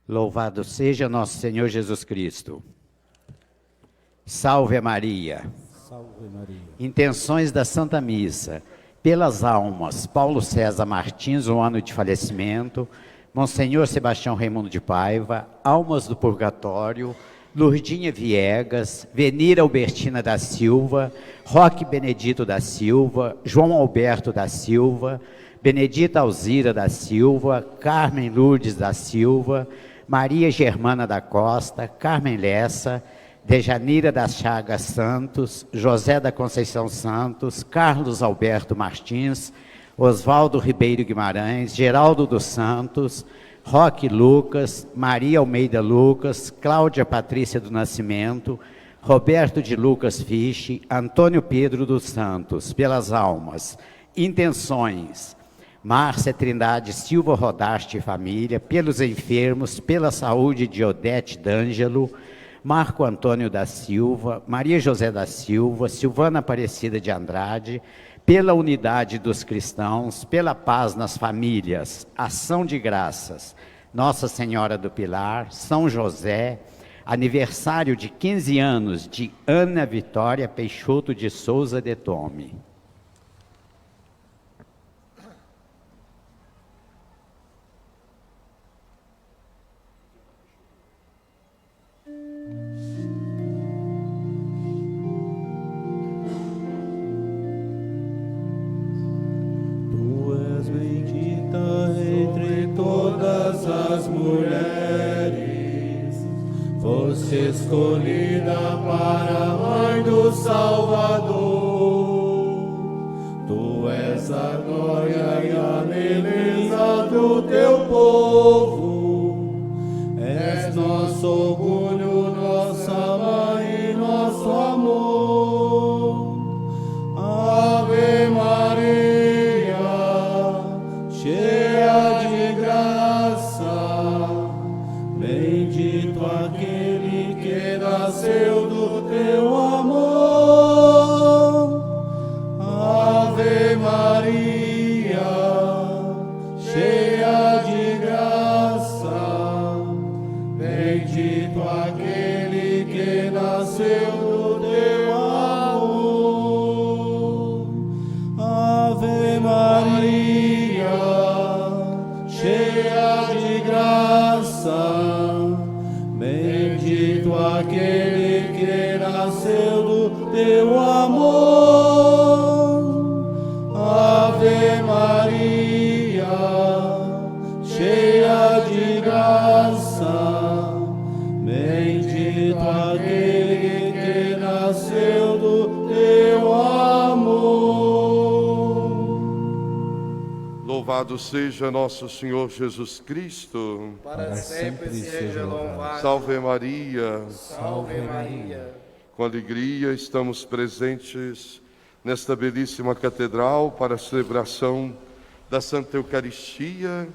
Louvado seja nosso Senhor Jesus Cristo. Salve Maria. Salve Maria. Intenções da Santa Missa. Pelas almas, Paulo César Martins, um ano de falecimento. Monsenhor Sebastião Raimundo de Paiva. Almas do Purgatório. Lurdinha Viegas. Venira Albertina da Silva. Roque Benedito da Silva. João Alberto da Silva. Benedita Alzira da Silva. Carmen Lourdes da Silva. Maria Germana da Costa. Carmen Lessa. Dejanira das Chagas Santos, José da Conceição Santos, Carlos Alberto Martins, Oswaldo Ribeiro Guimarães, Geraldo dos Santos, Roque Lucas, Maria Almeida Lucas, Cláudia Patrícia do Nascimento, Roberto de Lucas Fiche, Antônio Pedro dos Santos, pelas almas, intenções, Márcia Trindade Silva Rodaste e família, pelos enfermos, pela saúde de Odete D'Angelo, Marco Antônio da Silva, Maria José da Silva, Silvana Aparecida de Andrade, pela unidade dos cristãos, pela paz nas famílias, ação de graças, Nossa Senhora do Pilar, São José, aniversário de 15 anos de Ana Vitória Peixoto de Souza de Tome. Entre todas as mulheres, foste escolhida para a mãe do Salvador. Tu és a glória e a beleza do teu povo. És nosso orgulho, nossa mãe e nosso amor. Ave Maria, cheia de graça, bendito aquele que nasceu do teu amor. Ave Maria, cheia de graça, bendito aquele que nasceu do teu amor. Ave Maria, cheia de graça, bendito aquele que nasceu do teu amor. Ave Maria, cheia de graça, bendito aquele que nasceu do teu amor. Louvado seja nosso Senhor Jesus Cristo. Para sempre seja louvado. Salve Maria. Salve Maria. Com alegria estamos presentes nesta belíssima catedral para a celebração da Santa Eucaristia,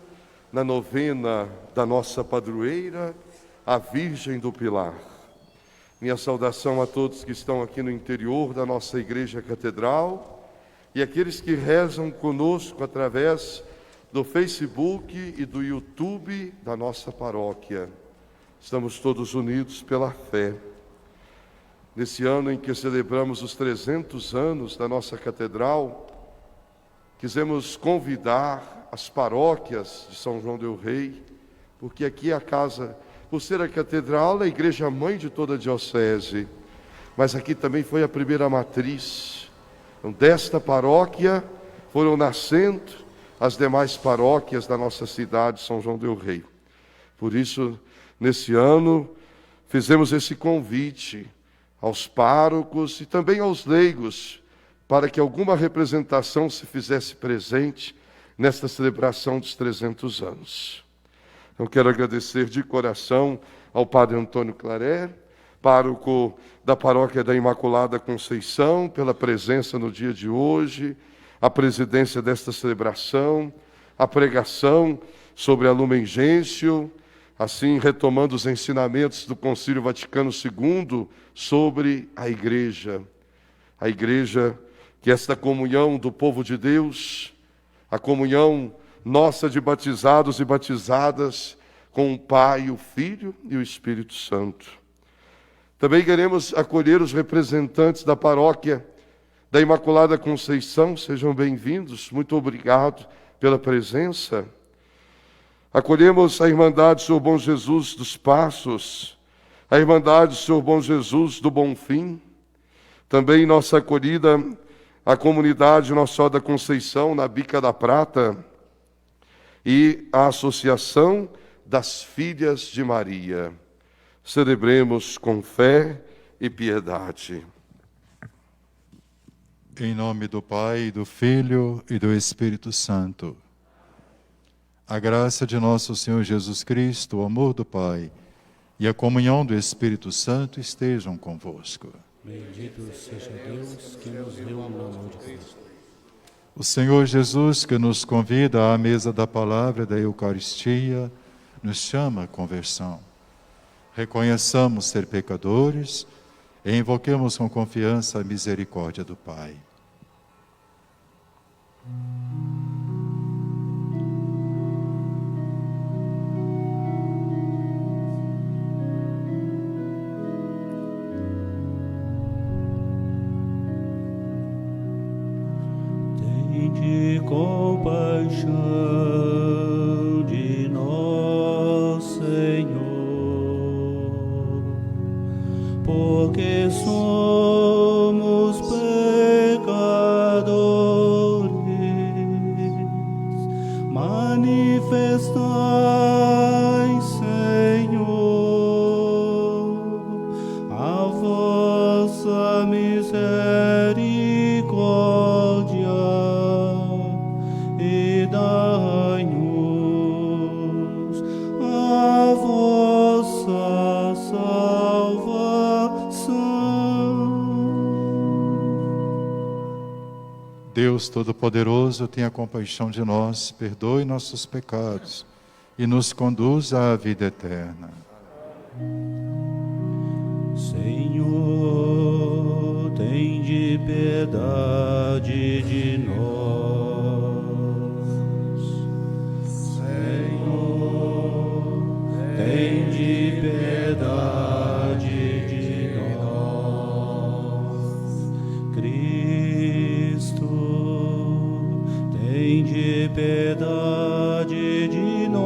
na novena da nossa padroeira, a Virgem do Pilar. Minha saudação a todos que estão aqui no interior da nossa Igreja Catedral e aqueles que rezam conosco através do Facebook e do YouTube da nossa paróquia. Estamos todos unidos pela fé. Nesse ano em que celebramos os 300 anos da nossa catedral, quisemos convidar as paróquias de São João del Rei, porque aqui é a casa, por ser a catedral, a igreja mãe de toda a diocese, mas aqui também foi a primeira matriz. Então, desta paróquia foram nascendo as demais paróquias da nossa cidade, São João del Rei. Por isso, nesse ano, fizemos esse convite aos párocos e também aos leigos, para que alguma representação se fizesse presente nesta celebração dos 300 anos. Eu quero agradecer de coração ao Padre Antônio Claret, pároco da Paróquia da Imaculada Conceição, pela presença no dia de hoje, a presidência desta celebração, a pregação sobre a Lumen Gentium, assim retomando os ensinamentos do Concílio Vaticano II sobre a Igreja. A Igreja, que é esta comunhão do povo de Deus, a comunhão nossa de batizados e batizadas com o Pai, o Filho e o Espírito Santo. Também queremos acolher os representantes da paróquia da Imaculada Conceição. Sejam bem-vindos, muito obrigado pela presença. Acolhemos a Irmandade Senhor Bom Jesus dos Passos, a Irmandade Senhor Bom Jesus do Bonfim, também nossa acolhida, a comunidade Nossa Senhora da Conceição, na Bica da Prata, e a Associação das Filhas de Maria. Celebremos com fé e piedade. Em nome do Pai, do Filho e do Espírito Santo. A graça de nosso Senhor Jesus Cristo, o amor do Pai e a comunhão do Espírito Santo estejam convosco. Bendito seja Deus que nos deu no amor de Cristo. O Senhor Jesus, que nos convida à mesa da palavra e da Eucaristia, nos chama à conversão. Reconheçamos ser pecadores e invoquemos com confiança a misericórdia do Pai. Tende compaixão de nós, Senhor, porque somos pecadores. Manifestai, Senhor, a vossa misericórdia e dai-nos a vossa salvação. Deus Todo-Poderoso, tenha compaixão de nós, perdoe nossos pecados e nos conduz à vida eterna. Senhor, tende piedade de nós. Senhor, tende piedade de nós. Cristo, tende piedade de nós.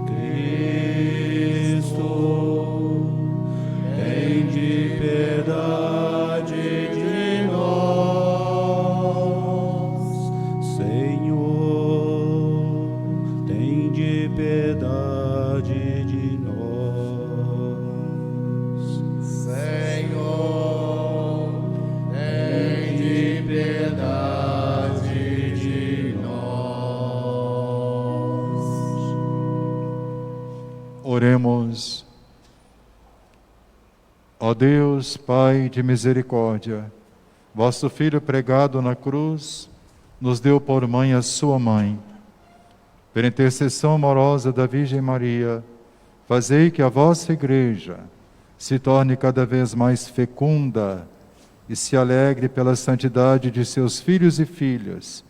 Cristo, tende piedade de nós. Senhor, tende piedade de nós. Senhor, tende piedade de nós. Oremos. Ó Deus, Pai de misericórdia, vosso Filho pregado na cruz, nos deu por mãe a sua mãe. Pela intercessão amorosa da Virgem Maria, fazei que a vossa Igreja se torne cada vez mais fecunda e se alegre pela santidade de seus filhos e filhas,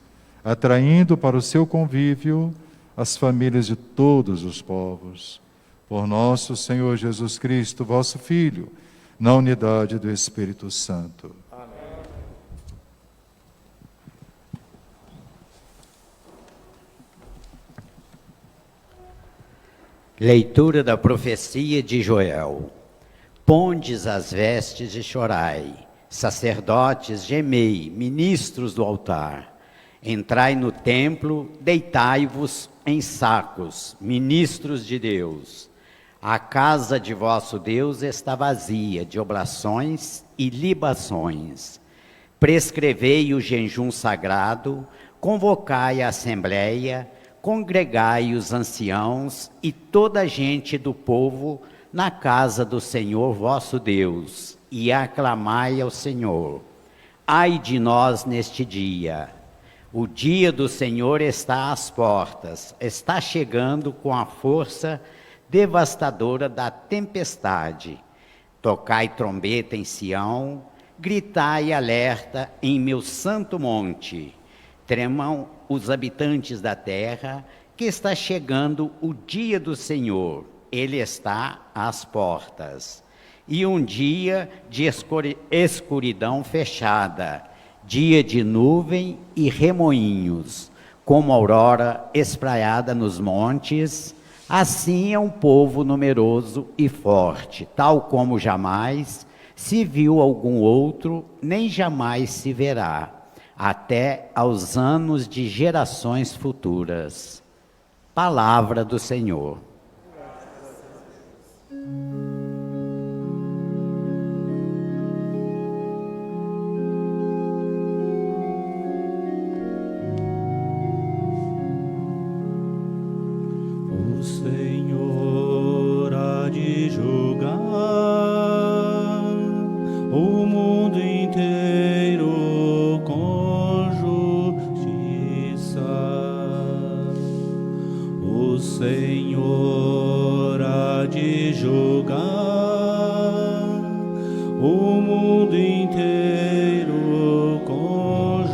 atraindo para o seu convívio as famílias de todos os povos. Por nosso Senhor Jesus Cristo, vosso Filho, na unidade do Espírito Santo. Amém. Leitura da profecia de Joel. Pondes as vestes e chorai, sacerdotes gemei, ministros do altar. Entrai no templo, deitai-vos em sacos, ministros de Deus. A casa de vosso Deus está vazia de oblações e libações. Prescrevei o jejum sagrado, convocai a assembleia, congregai os anciãos e toda a gente do povo na casa do Senhor vosso Deus, e aclamai ao Senhor. Ai de nós neste dia! O dia do Senhor está às portas, está chegando com a força devastadora da tempestade. Tocai trombeta em Sião, gritai alerta em meu santo monte. Tremam os habitantes da terra porque está chegando o dia do Senhor, ele está às portas. E um dia de escuridão fechada, dia de nuvem e remoinhos, como aurora espraiada nos montes, assim é um povo numeroso e forte, tal como jamais se viu algum outro, nem jamais se verá, até aos anos de gerações futuras. Palavra do Senhor. O Senhor há de julgar o mundo inteiro com justiça. O Senhor há de julgar o mundo inteiro com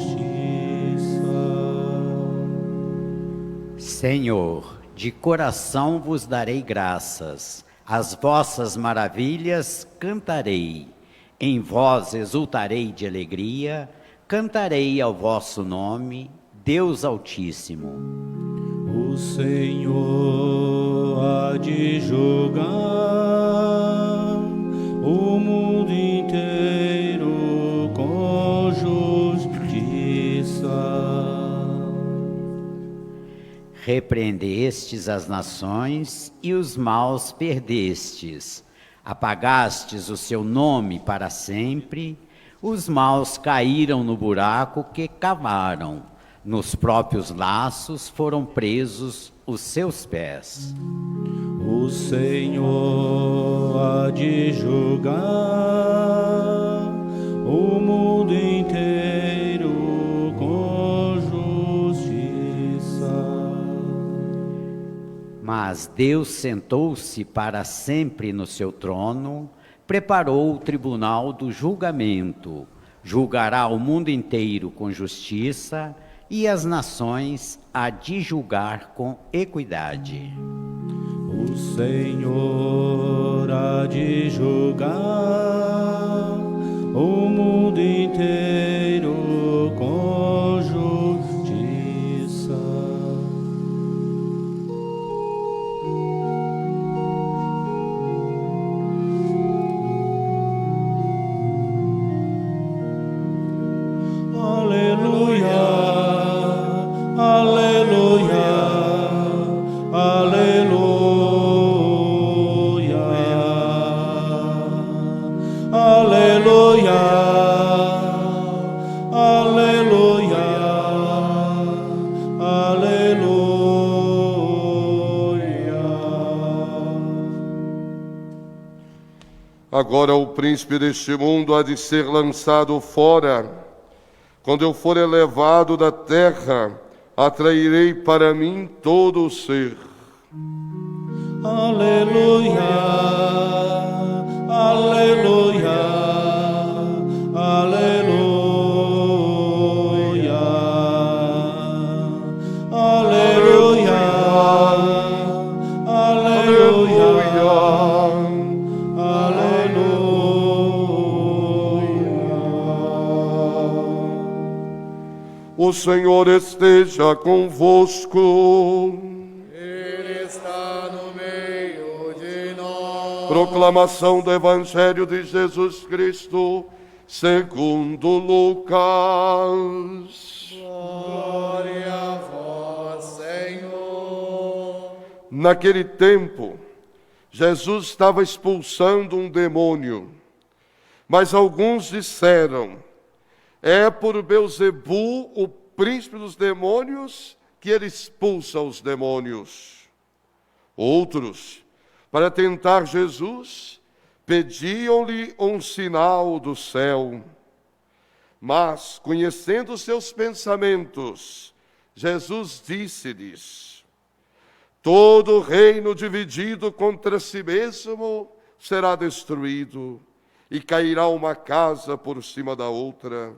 justiça. Senhor, de coração vos darei graças, as vossas maravilhas cantarei, em vós exultarei de alegria, cantarei ao vosso nome, Deus Altíssimo. O Senhor há de julgar o mundo inteiro com justiça. Repreendestes as nações e os maus perdestes, apagastes o seu nome para sempre, os maus caíram no buraco que cavaram, nos próprios laços foram presos os seus pés. O Senhor há de julgar o mundo inteiro com justiça. Mas Deus sentou-se para sempre no seu trono, preparou o tribunal do julgamento, julgará o mundo inteiro com justiça e as nações há de julgar com equidade. O Senhor há de julgar o mundo inteiro com justiça. Aleluia, aleluia, aleluia, aleluia, aleluia, aleluia. Agora o príncipe deste mundo há de ser lançado fora. Quando eu for elevado da terra, atrairei para mim todo o ser. Aleluia, aleluia, aleluia, aleluia, aleluia, aleluia. O Senhor esteja convosco. Ele está no meio de nós. Proclamação do Evangelho de Jesus Cristo, segundo Lucas. Glória a vós, Senhor. Naquele tempo, Jesus estava expulsando um demônio, mas alguns disseram: é por Belzebu, o príncipe dos demônios, que ele expulsa os demônios. Outros, para tentar Jesus, pediam-lhe um sinal do céu. Mas, conhecendo seus pensamentos, Jesus disse-lhes: todo reino dividido contra si mesmo será destruído, e cairá uma casa por cima da outra.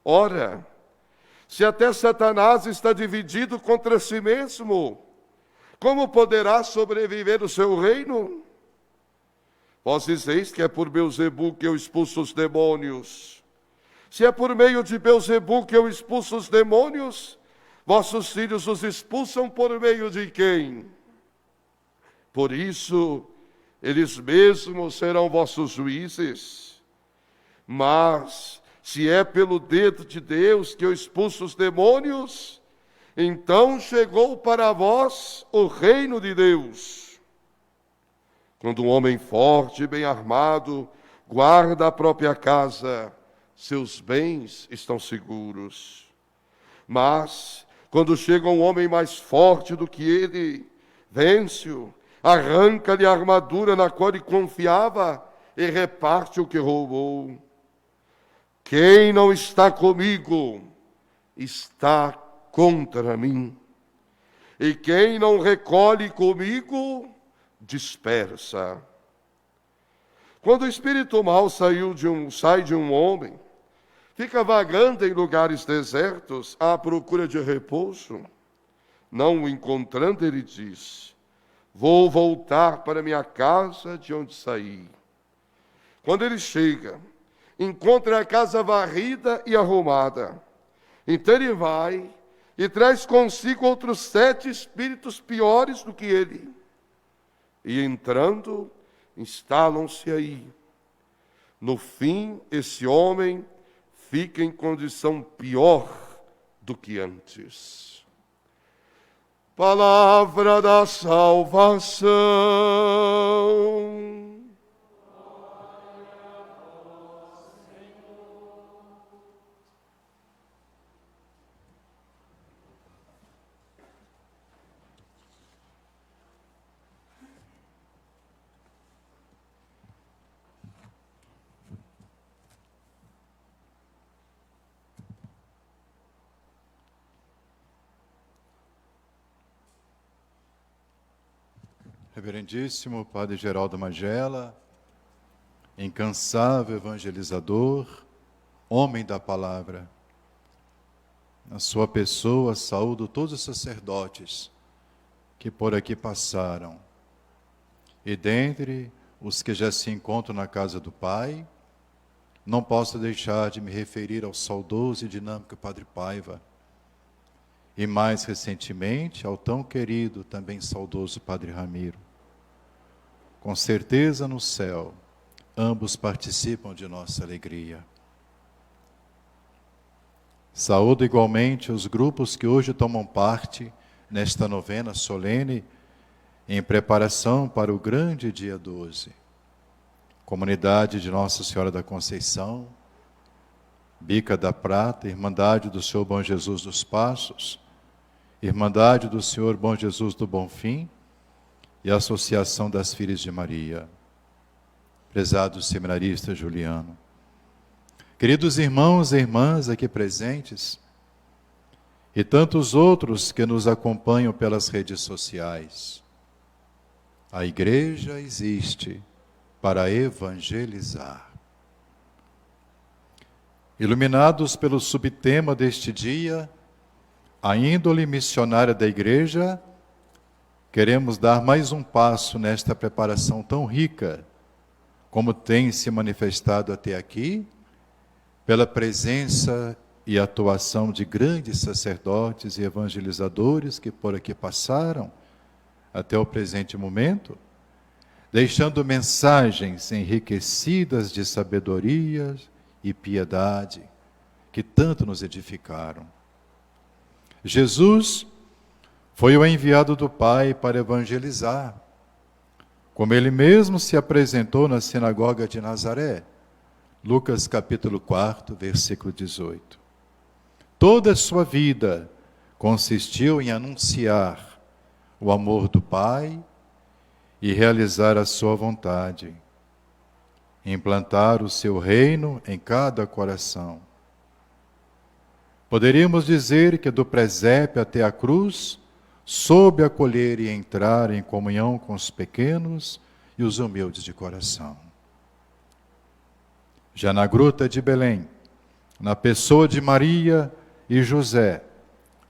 Ora, Se até Satanás está dividido contra si mesmo, como poderá sobreviver o seu reino? Vós dizeis que é por Belzebu que eu expulso os demônios. Se é por meio de Belzebu que eu expulso os demônios, vossos filhos os expulsam por meio de quem? Por isso, eles mesmos serão vossos juízes. Mas, se é pelo dedo de Deus que eu expulso os demônios, então chegou para vós o reino de Deus. Quando um homem forte e bem armado guarda a própria casa, seus bens estão seguros. Mas, quando chega um homem mais forte do que ele, vence-o, arranca-lhe a armadura na qual ele confiava e reparte o que roubou. Quem não está comigo, está contra mim. E quem não recolhe comigo, dispersa. Quando o espírito mau sai de um homem, fica vagando em lugares desertos à procura de repouso. Não o encontrando, ele diz: vou voltar para minha casa de onde saí. Quando ele chega, encontra a casa varrida e arrumada. Então ele vai e traz consigo outros 7 espíritos piores do que ele. E entrando, instalam-se aí. No fim, esse homem fica em condição pior do que antes. Palavra da salvação. Reverendíssimo Padre Geraldo Magela, incansável evangelizador, homem da palavra, na sua pessoa saúdo todos os sacerdotes que por aqui passaram, e dentre os que já se encontram na casa do Pai, não posso deixar de me referir ao saudoso e dinâmico Padre Paiva, e mais recentemente ao tão querido, também saudoso Padre Ramiro. Com certeza no céu, ambos participam de nossa alegria. Saúdo igualmente os grupos que hoje tomam parte nesta novena solene em preparação para o grande dia 12. Comunidade de Nossa Senhora da Conceição, Bica da Prata, Irmandade do Senhor Bom Jesus dos Passos, Irmandade do Senhor Bom Jesus do Bonfim e Associação das Filhas de Maria. Prezado seminarista Juliano, queridos irmãos e irmãs aqui presentes, e tantos outros que nos acompanham pelas redes sociais, a Igreja existe para evangelizar. Iluminados pelo subtema deste dia, a índole missionária da Igreja, queremos dar mais um passo nesta preparação tão rica, como tem se manifestado até aqui, pela presença e atuação de grandes sacerdotes e evangelizadores que por aqui passaram até o presente momento, deixando mensagens enriquecidas de sabedoria e piedade, que tanto nos edificaram. Jesus foi o enviado do Pai para evangelizar, como ele mesmo se apresentou na sinagoga de Nazaré, Lucas capítulo 4, versículo 18. Toda a sua vida consistiu em anunciar o amor do Pai e realizar a sua vontade, implantar o seu reino em cada coração. Poderíamos dizer que do presépio até a cruz, soube acolher e entrar em comunhão com os pequenos e os humildes de coração. Já na gruta de Belém, na pessoa de Maria E José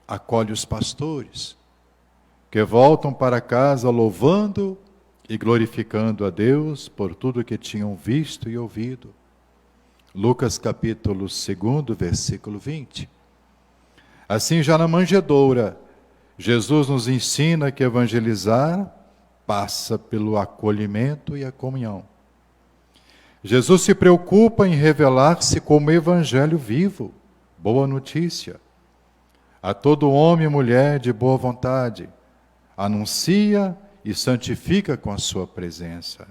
acolhe os pastores, que voltam para casa louvando e glorificando a Deus por tudo que tinham visto e ouvido. Lucas capítulo 2, versículo 20. Assim, já na manjedoura, Jesus nos ensina que evangelizar passa pelo acolhimento e a comunhão. Jesus se preocupa em revelar-se como evangelho vivo, boa notícia. A todo homem e mulher de boa vontade, anuncia e santifica com a sua presença.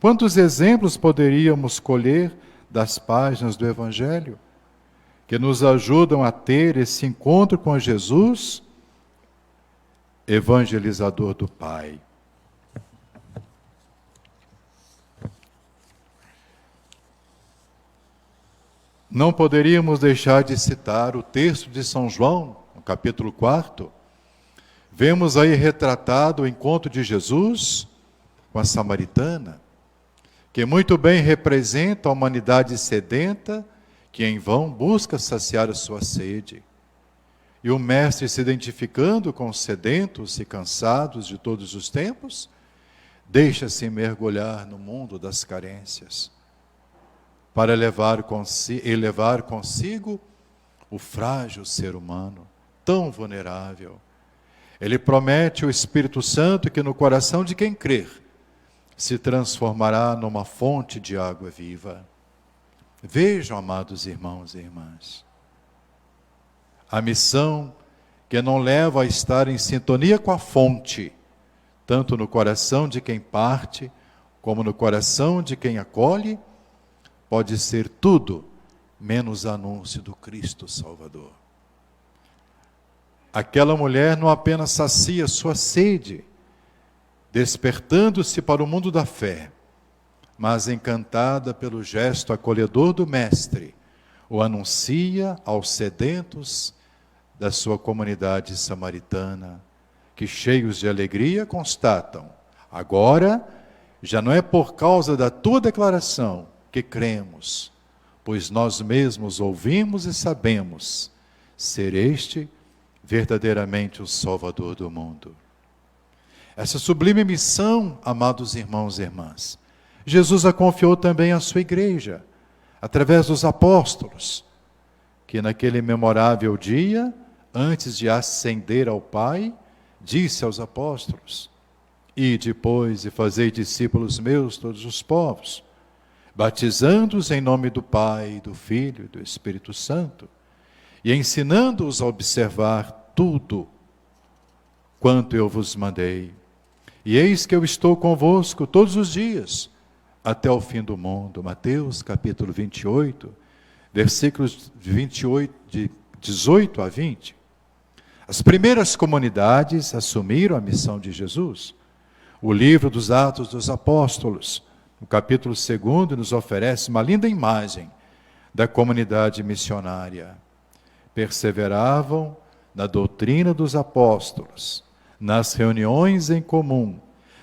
Quantos exemplos poderíamos colher das páginas do Evangelho que nos ajudam a ter esse encontro com Jesus, evangelizador do Pai? Não poderíamos deixar de citar o texto de São João, no capítulo 4. Vemos aí retratado o encontro de Jesus com a samaritana, que muito bem representa a humanidade sedenta, que em vão busca saciar a sua sede. E o Mestre, se identificando com os sedentos e cansados de todos os tempos, deixa-se mergulhar no mundo das carências, para elevar consigo o frágil ser humano, tão vulnerável. Ele promete o Espírito Santo que no coração de quem crer se transformará numa fonte de água viva. Vejam, amados irmãos e irmãs, a missão que não leva a estar em sintonia com a fonte, tanto no coração de quem parte, como no coração de quem acolhe, pode ser tudo menos anúncio do Cristo Salvador. Aquela mulher não apenas sacia sua sede, despertando-se para o mundo da fé, mas encantada pelo gesto acolhedor do Mestre, o anuncia aos sedentos da sua comunidade samaritana, que cheios de alegria constatam: agora já não é por causa da tua declaração que cremos, pois nós mesmos ouvimos e sabemos ser este verdadeiramente o Salvador do mundo. Essa sublime missão, amados irmãos e irmãs, Jesus a confiou também à sua igreja, através dos apóstolos, que naquele memorável dia, antes de ascender ao Pai, disse aos apóstolos: ide, pois, e fazei discípulos meus todos os povos, batizando-os em nome do Pai, do Filho e do Espírito Santo, e ensinando-os a observar tudo quanto eu vos mandei. E eis que eu estou convosco todos os dias, até o fim do mundo. Mateus capítulo 28, versículos 18 a 20. As primeiras comunidades assumiram a missão de Jesus. O livro dos Atos dos Apóstolos, no capítulo 2, nos oferece uma linda imagem da comunidade missionária. Perseveravam na doutrina dos apóstolos, nas reuniões em comum,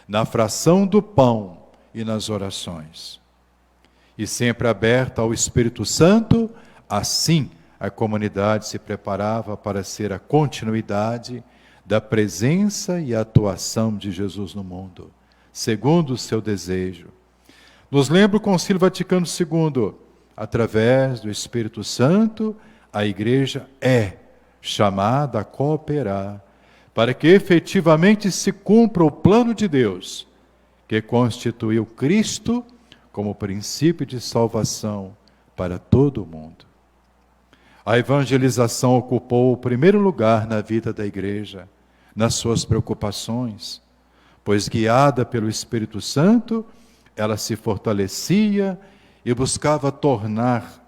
na fração do pão e nas orações. E sempre aberta ao Espírito Santo, assim a comunidade se preparava para ser a continuidade da presença e atuação de Jesus no mundo, segundo o seu desejo. Nos lembra o Concílio Vaticano II, através do Espírito Santo, a Igreja é chamada a cooperar para que efetivamente se cumpra o plano de Deus, que constituiu Cristo como princípio de salvação para todo o mundo. A evangelização ocupou o primeiro lugar na vida da Igreja, nas suas preocupações, pois guiada pelo Espírito Santo, ela se fortalecia e buscava tornar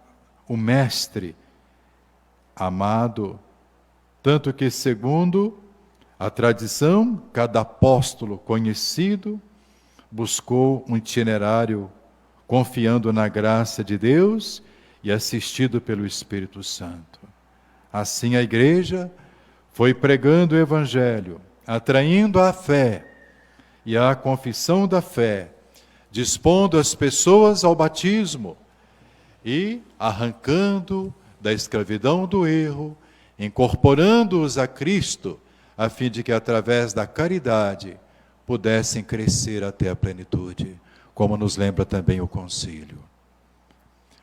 o Mestre amado, tanto que, segundo a tradição, cada apóstolo conhecido buscou um itinerário confiando na graça de Deus e assistido pelo Espírito Santo. Assim a Igreja foi pregando o Evangelho, atraindo a fé e a confissão da fé, dispondo as pessoas ao batismo e arrancando da escravidão do erro, incorporando-os a Cristo, a fim de que, através da caridade, pudessem crescer até a plenitude, como nos lembra também o concílio.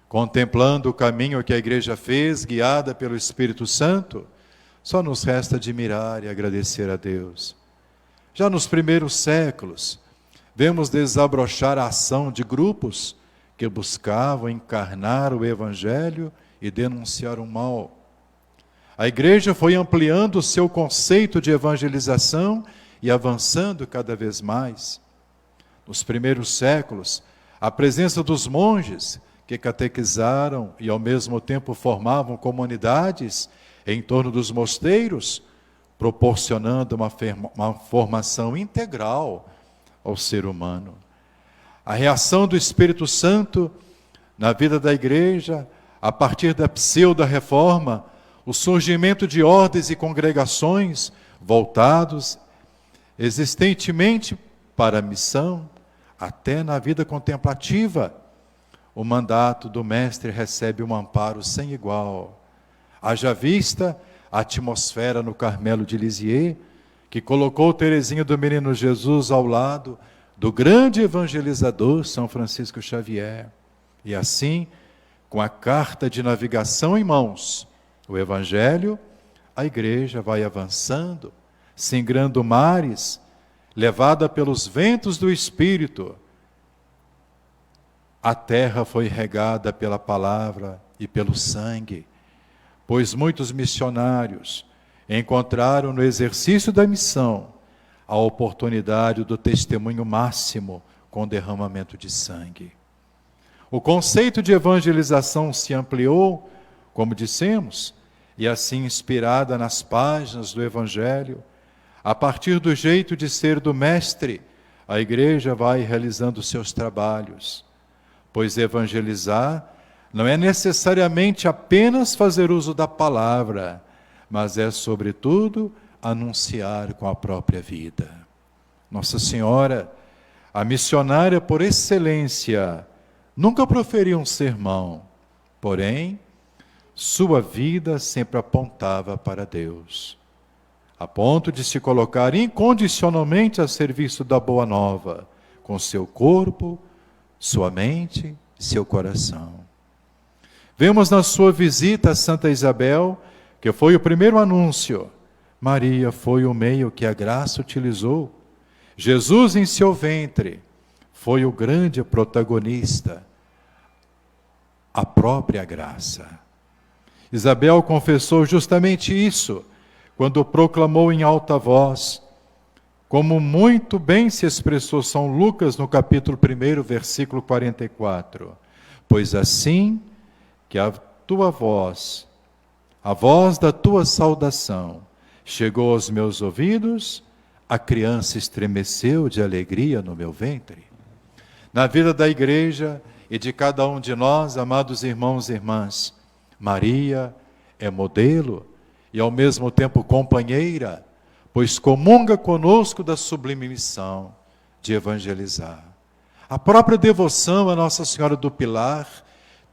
Contemplando o caminho que a Igreja fez, guiada pelo Espírito Santo, só nos resta admirar e agradecer a Deus. Já nos primeiros séculos, vemos desabrochar a ação de grupos que buscavam encarnar o Evangelho e denunciar o mal. A Igreja foi ampliando o seu conceito de evangelização e avançando cada vez mais. Nos primeiros séculos, a presença dos monges, que catequizaram e ao mesmo tempo formavam comunidades em torno dos mosteiros, proporcionando uma formação integral ao ser humano. A reação do Espírito Santo na vida da Igreja, a partir da pseudo-reforma, o surgimento de ordens e congregações voltados existentemente para a missão, até na vida contemplativa, o mandato do Mestre recebe um amparo sem igual. Haja vista a atmosfera no Carmelo de Lisieux, que colocou Teresinha do Menino Jesus ao lado do grande evangelizador São Francisco Xavier. E assim, com a carta de navegação em mãos, o Evangelho, a Igreja vai avançando, singrando mares, levada pelos ventos do Espírito. A terra foi regada pela palavra e pelo sangue, pois muitos missionários encontraram no exercício da missão a oportunidade do testemunho máximo com derramamento de sangue. O conceito de evangelização se ampliou, como dissemos, e assim inspirada nas páginas do Evangelho, a partir do jeito de ser do Mestre, a Igreja vai realizando seus trabalhos, pois evangelizar não é necessariamente apenas fazer uso da palavra, mas é, sobretudo, anunciar com a própria vida. Nossa Senhora, a missionária por excelência, nunca proferiu um sermão, porém, sua vida sempre apontava para Deus, a ponto de se colocar incondicionalmente a serviço da Boa Nova, com seu corpo, sua mente, seu coração. Vemos na sua visita a Santa Isabel, que foi o primeiro anúncio. Maria foi o meio que a graça utilizou. Jesus em seu ventre foi o grande protagonista, a própria graça. Isabel confessou justamente isso, quando proclamou em alta voz, como muito bem se expressou São Lucas no capítulo 1, versículo 44. Pois assim que a tua voz, a voz da tua saudação, chegou aos meus ouvidos, a criança estremeceu de alegria no meu ventre. Na vida da Igreja e de cada um de nós, amados irmãos e irmãs, Maria é modelo e ao mesmo tempo companheira, pois comunga conosco da sublime missão de evangelizar. A própria devoção a Nossa Senhora do Pilar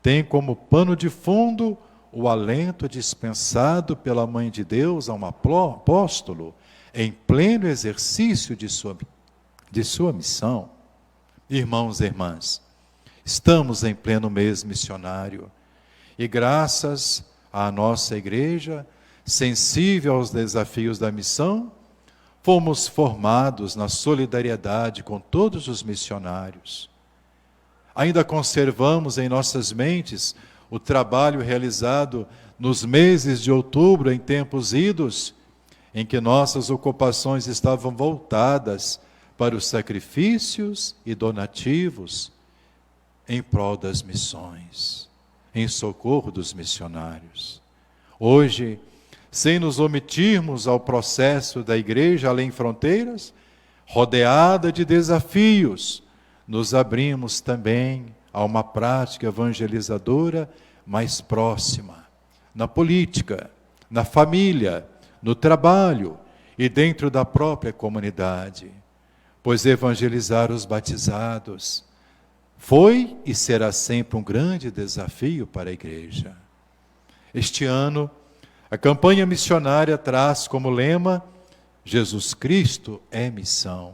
tem como pano de fundo o alento dispensado pela Mãe de Deus a um apóstolo em pleno exercício de sua missão. Irmãos e irmãs, estamos em pleno mês missionário e graças à nossa Igreja, sensível aos desafios da missão, fomos formados na solidariedade com todos os missionários. Ainda conservamos em nossas mentes o trabalho realizado nos meses de outubro, em tempos idos, em que nossas ocupações estavam voltadas para os sacrifícios e donativos em prol das missões, em socorro dos missionários. Hoje, sem nos omitirmos ao processo da Igreja além fronteiras, rodeada de desafios, nos abrimos também a uma prática evangelizadora mais próxima, na política, na família, no trabalho e dentro da própria comunidade. Pois evangelizar os batizados foi e será sempre um grande desafio para a Igreja. Este ano, a campanha missionária traz como lema: Jesus Cristo é missão.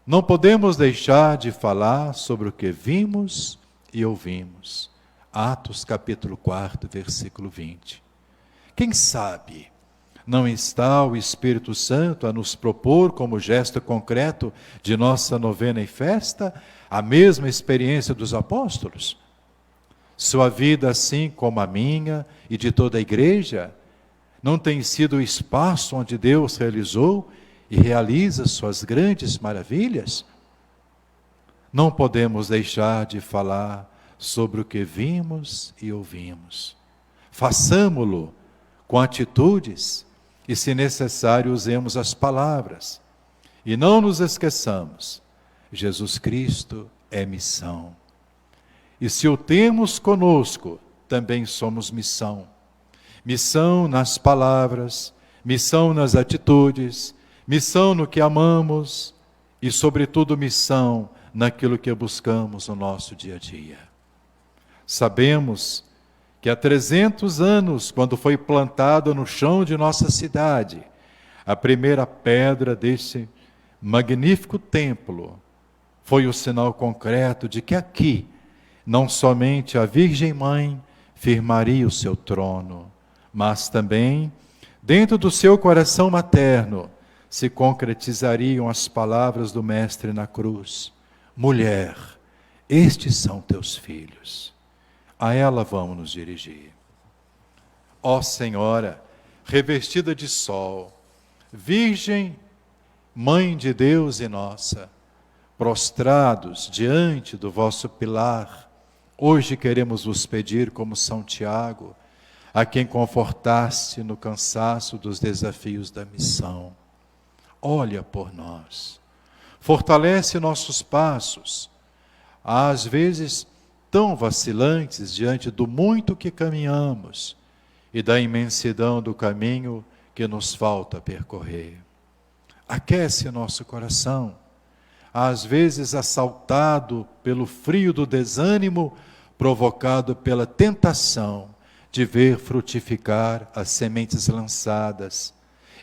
Não podemos deixar de falar sobre o que vimos e ouvimos. Atos capítulo 4, versículo 20. Quem sabe não está o Espírito Santo a nos propor, como gesto concreto de nossa novena e festa, a mesma experiência dos apóstolos? Sua vida, assim como a minha e de toda a igreja, não tem sido o espaço onde Deus realizou e realiza suas grandes maravilhas? Não podemos deixar de falar sobre o que vimos e ouvimos. Façamo-lo com atitudes e, se necessário, usemos as palavras. E não nos esqueçamos, Jesus Cristo é missão. E se o temos conosco, também somos missão. Missão nas palavras, missão nas atitudes, missão no que amamos e, sobretudo, missão naquilo que buscamos no nosso dia a dia. Sabemos que há 300 anos, quando foi plantada no chão de nossa cidade a primeira pedra desse magnífico templo, foi o sinal concreto de que aqui, não somente a Virgem Mãe firmaria o seu trono, mas também, dentro do seu coração materno, se concretizariam as palavras do Mestre na cruz: mulher, estes são teus filhos. A ela vamos nos dirigir. Ó Senhora, revestida de sol, Virgem, Mãe de Deus e nossa, prostrados diante do vosso pilar, hoje queremos vos pedir, como São Tiago, a quem confortaste no cansaço dos desafios da missão: olha por nós, fortalece nossos passos, às vezes tão vacilantes diante do muito que caminhamos e da imensidão do caminho que nos falta percorrer. Aquece nosso coração, às vezes assaltado pelo frio do desânimo, provocado pela tentação de ver frutificar as sementes lançadas,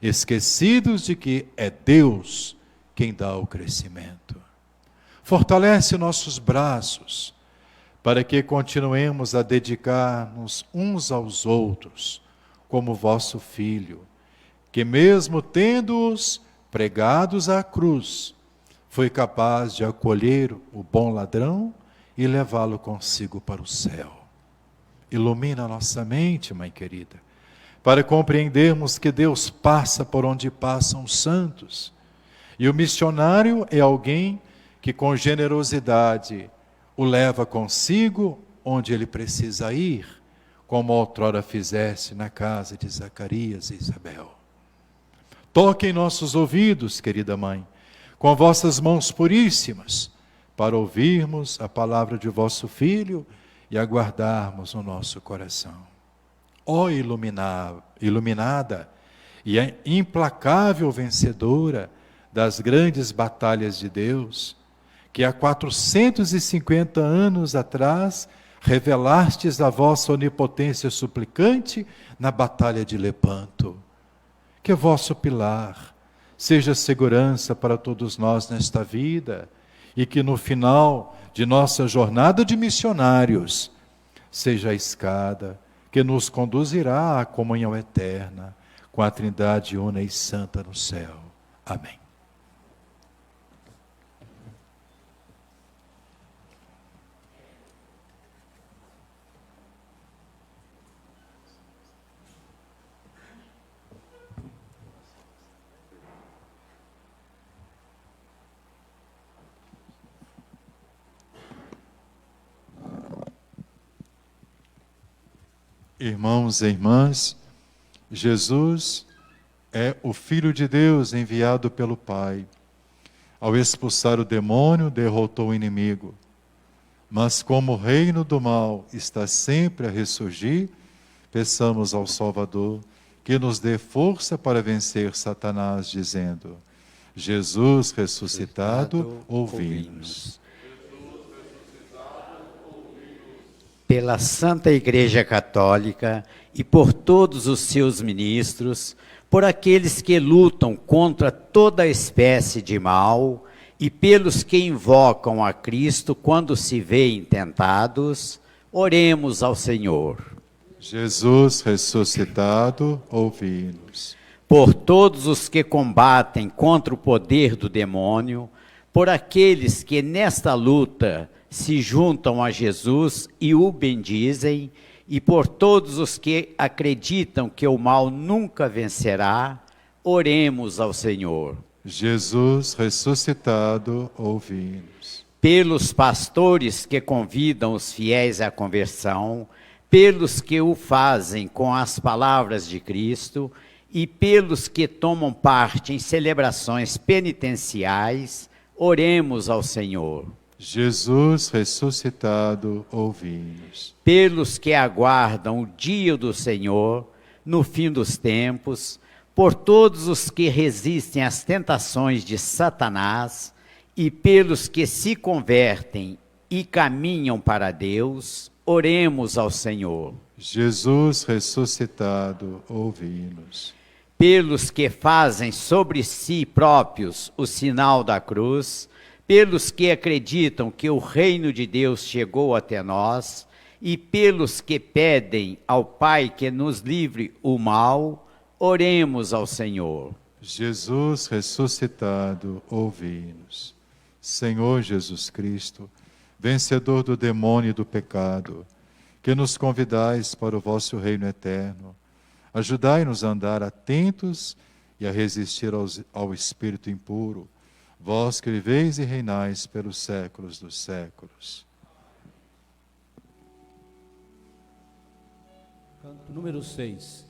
esquecidos de que é Deus quem dá o crescimento. Fortalece nossos braços, para que continuemos a dedicar-nos uns aos outros, como vosso Filho, que mesmo tendo-os pregados à cruz, foi capaz de acolher o bom ladrão e levá-lo consigo para o céu. Ilumina nossa mente, Mãe querida, para compreendermos que Deus passa por onde passam os santos, e o missionário é alguém que com generosidade o leva consigo onde ele precisa ir, como outrora fizesse na casa de Zacarias e Isabel. Toque em nossos ouvidos, querida Mãe, com vossas mãos puríssimas, para ouvirmos a palavra de vosso Filho e aguardarmos no nosso coração. Ó iluminada e implacável vencedora das grandes batalhas de Deus, que há 450 anos atrás revelastes a vossa onipotência suplicante na batalha de Lepanto. Que vosso pilar seja segurança para todos nós nesta vida, e que no final de nossa jornada de missionários seja a escada que nos conduzirá à comunhão eterna com a Trindade una e santa no céu. Amém. Irmãos e irmãs, Jesus é o Filho de Deus enviado pelo Pai. Ao expulsar o demônio, derrotou o inimigo. Mas como o reino do mal está sempre a ressurgir, peçamos ao Salvador que nos dê força para vencer Satanás, dizendo: Jesus ressuscitado, ouvi-nos. pela Santa Igreja Católica e por todos os seus ministros, por aqueles que lutam contra toda espécie de mal e pelos que invocam a Cristo quando se veem tentados, oremos ao Senhor. Jesus ressuscitado, ouvi-nos. Por todos os que combatem contra o poder do demônio, por aqueles que nesta luta se juntam a Jesus e o bendizem, e por todos os que acreditam que o mal nunca vencerá, oremos ao Senhor. Jesus ressuscitado, ouvi-nos. Pelos pastores que convidam os fiéis à conversão, pelos que o fazem com as palavras de Cristo e pelos que tomam parte em celebrações penitenciais, oremos ao Senhor. Jesus ressuscitado, ouvi-nos. Pelos que aguardam o dia do Senhor, no fim dos tempos, por todos os que resistem às tentações de Satanás e pelos que se convertem e caminham para Deus, oremos ao Senhor. Jesus ressuscitado, ouvi-nos. Pelos que fazem sobre si próprios o sinal da cruz, pelos que acreditam que o reino de Deus chegou até nós, e pelos que pedem ao Pai que nos livre o mal, oremos ao Senhor. Jesus ressuscitado, ouvi-nos. Senhor Jesus Cristo, vencedor do demônio e do pecado, que nos convidais para o vosso reino eterno, ajudai-nos a andar atentos e a resistir ao espírito impuro, vós que viveis e reinais pelos séculos dos séculos. Canto número 6.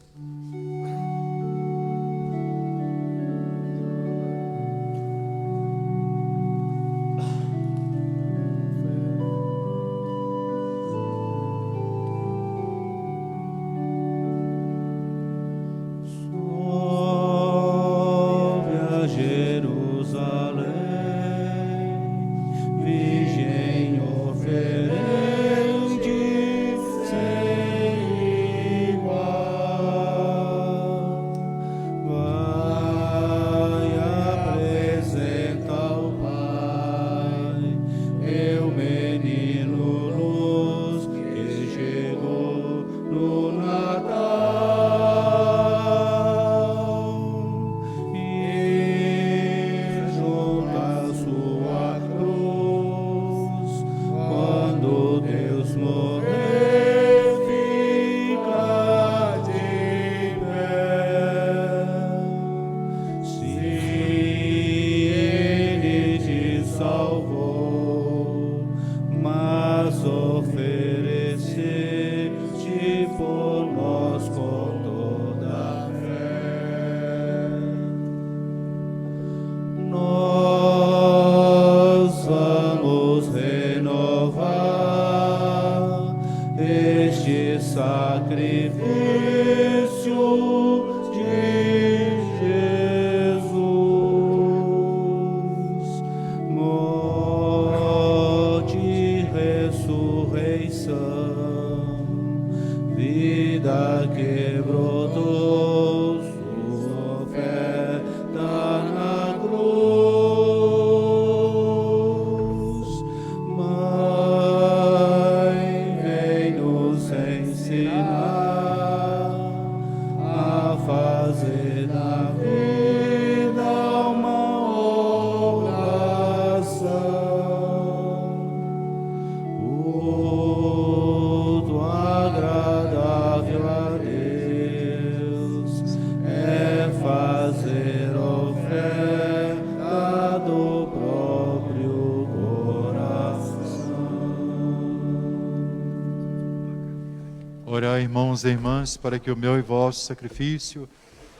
Orai, irmãos e irmãs, para que o meu e vosso sacrifício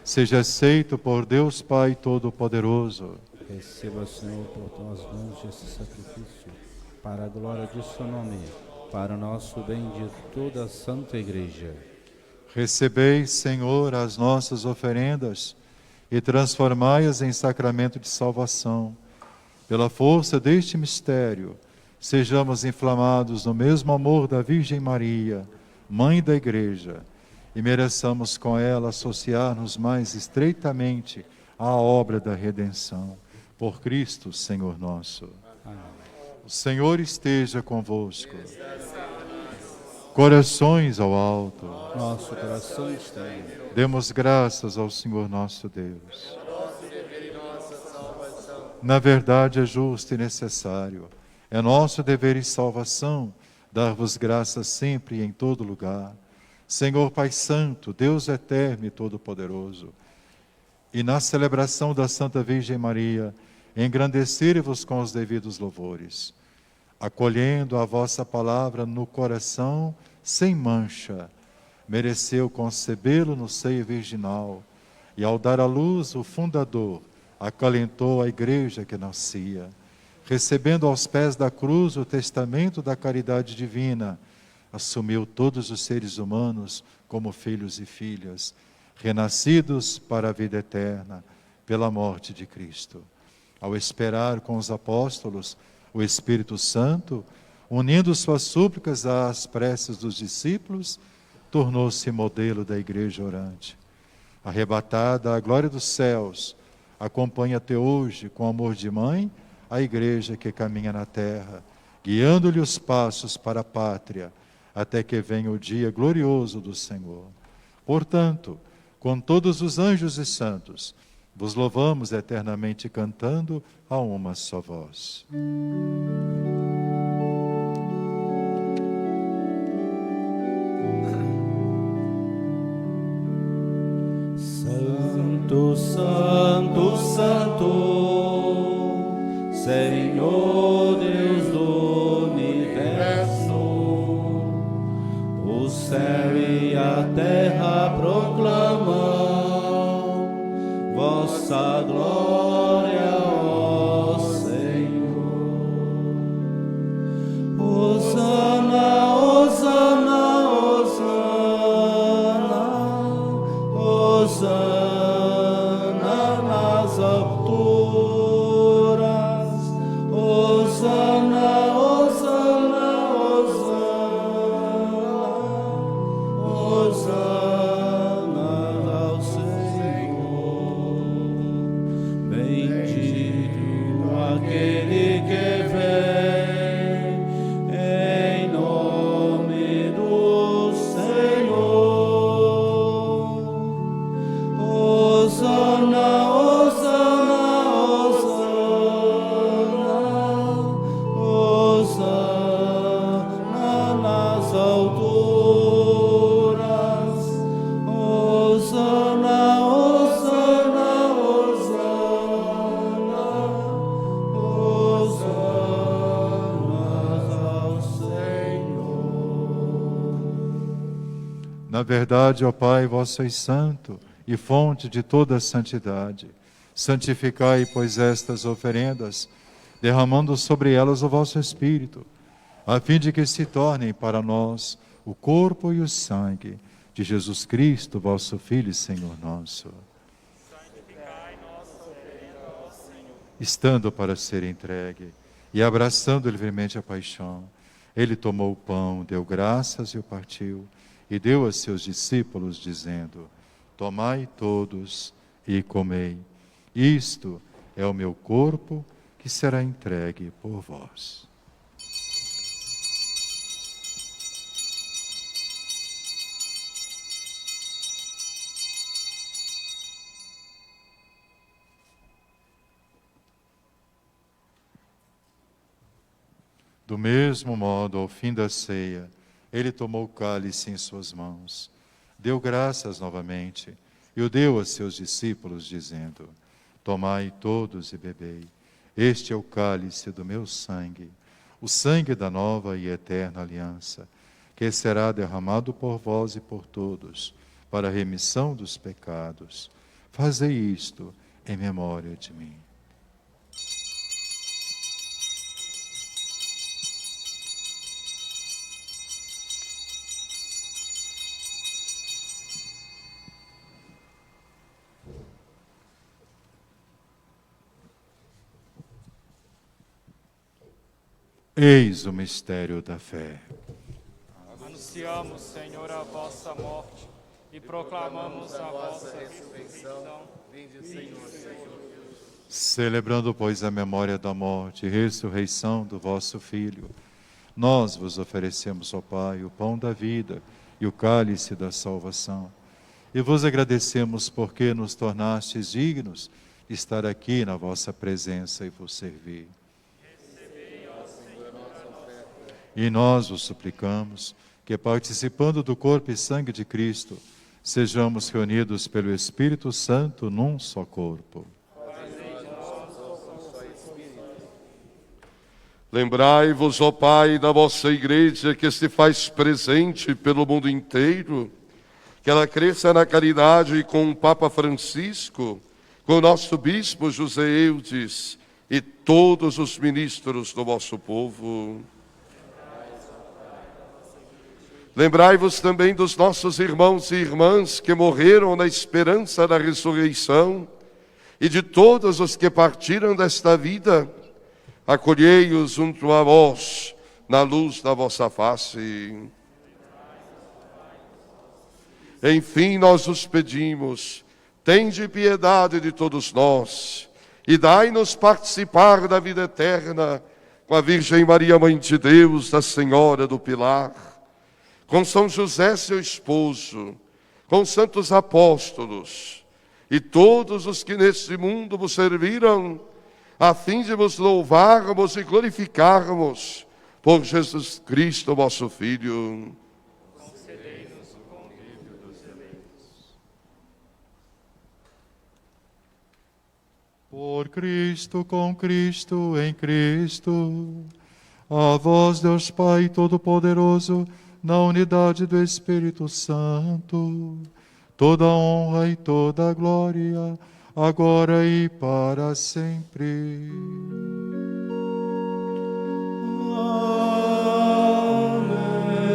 seja aceito por Deus Pai Todo-Poderoso. Receba, Senhor, por tuas mãos esse sacrifício, para a glória de seu nome, para o nosso bem de toda a Santa Igreja. Recebei, Senhor, as nossas oferendas e transformai-as em sacramento de salvação. Pela força deste mistério, sejamos inflamados no mesmo amor da Virgem Maria, Mãe da Igreja, e mereçamos com ela associar-nos mais estreitamente à obra da redenção. Por Cristo, Senhor nosso. Amém. O Senhor esteja convosco. Corações ao alto. Nosso coração está em Demos graças ao Senhor nosso Deus. Na verdade é justo e necessário. É nosso dever e salvação dar-vos graças sempre e em todo lugar. Senhor Pai Santo, Deus eterno e todo-poderoso, e na celebração da Santa Virgem Maria, engrandecer-vos com os devidos louvores, acolhendo a vossa palavra no coração sem mancha, mereceu concebê-lo no seio virginal, e ao dar à luz o fundador, acalentou a igreja que nascia, recebendo aos pés da cruz o testamento da caridade divina, assumiu todos os seres humanos como filhos e filhas, renascidos para a vida eterna, pela morte de Cristo. Ao esperar com os apóstolos o Espírito Santo, unindo suas súplicas às preces dos discípulos, tornou-se modelo da igreja orante. Arrebatada à glória dos céus, acompanha até hoje, com amor de mãe, a igreja que caminha na terra, guiando-lhe os passos para a pátria, até que venha o dia glorioso do Senhor. Portanto, com todos os anjos e santos, vos louvamos eternamente cantando a uma só voz. Santo, Santo, Santo, Senhor Deus do universo, o céu e a terra proclamam vossa glória, ó Senhor. Hosana, Hosana, Hosana, Hosana nas alturas, Hosana, Hosana, Hosana, Hosana ao Senhor. Bendito aquele que vem em nome do Senhor. Hosana, Hosana, Hosana, Hosana nas alturas, Hosana, Hosana, Hosana, Hosana ao Senhor. Na verdade, ó Pai, vós sois santo e fonte de toda a santidade. Santificai, pois, estas oferendas, derramando sobre elas o vosso Espírito, a fim de que se tornem para nós o corpo e o sangue de Jesus Cristo, vosso Filho e Senhor nosso. Estando para ser entregue e abraçando livremente a paixão, ele tomou o pão, deu graças e o partiu, e deu a seus discípulos, dizendo: tomai todos e comei. Isto é o meu corpo que será entregue por vós. Do mesmo modo, ao fim da ceia, ele tomou o cálice em suas mãos, deu graças novamente e o deu a seus discípulos, dizendo: tomai todos e bebei. Este é o cálice do meu sangue, o sangue da nova e eterna aliança, que será derramado por vós e por todos, para a remissão dos pecados. Fazei isto em memória de mim. Eis o mistério da fé. Anunciamos, Senhor, a vossa morte e proclamamos a vossa ressurreição. Vinde, Senhor. Celebrando, pois, a memória da morte e ressurreição do vosso Filho, nós vos oferecemos, ó Pai, o pão da vida e o cálice da salvação. E vos agradecemos porque nos tornastes dignos de estar aqui na vossa presença e vos servir. E nós vos suplicamos que, participando do corpo e sangue de Cristo, sejamos reunidos pelo Espírito Santo num só corpo. Lembrai-vos, ó Pai, da vossa Igreja que se faz presente pelo mundo inteiro, que ela cresça na caridade com o Papa Francisco, com o nosso Bispo José Eudes e todos os ministros do vosso povo. Lembrai-vos também dos nossos irmãos e irmãs que morreram na esperança da ressurreição e de todos os que partiram desta vida. Acolhei-os junto a vós, na luz da vossa face. Enfim, nós os pedimos, tende piedade de todos nós e dai-nos participar da vida eterna com a Virgem Maria, Mãe de Deus, da Senhora do Pilar, com São José, seu esposo, com os santos apóstolos e todos os que neste mundo vos serviram, a fim de vos louvarmos e glorificarmos por Jesus Cristo, vosso Filho. Concedei-nos o convívio dos eleitos. Por Cristo, com Cristo, em Cristo, a vós, Deus Pai Todo-Poderoso, na unidade do Espírito Santo, toda honra e toda glória, agora e para sempre. Amém, amém,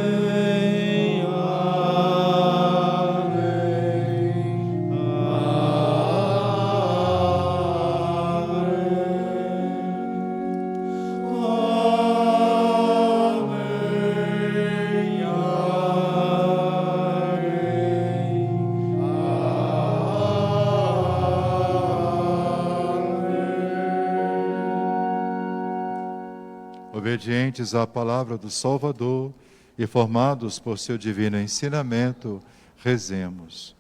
Obedientes à palavra do Salvador e formados por seu divino ensinamento, rezemos.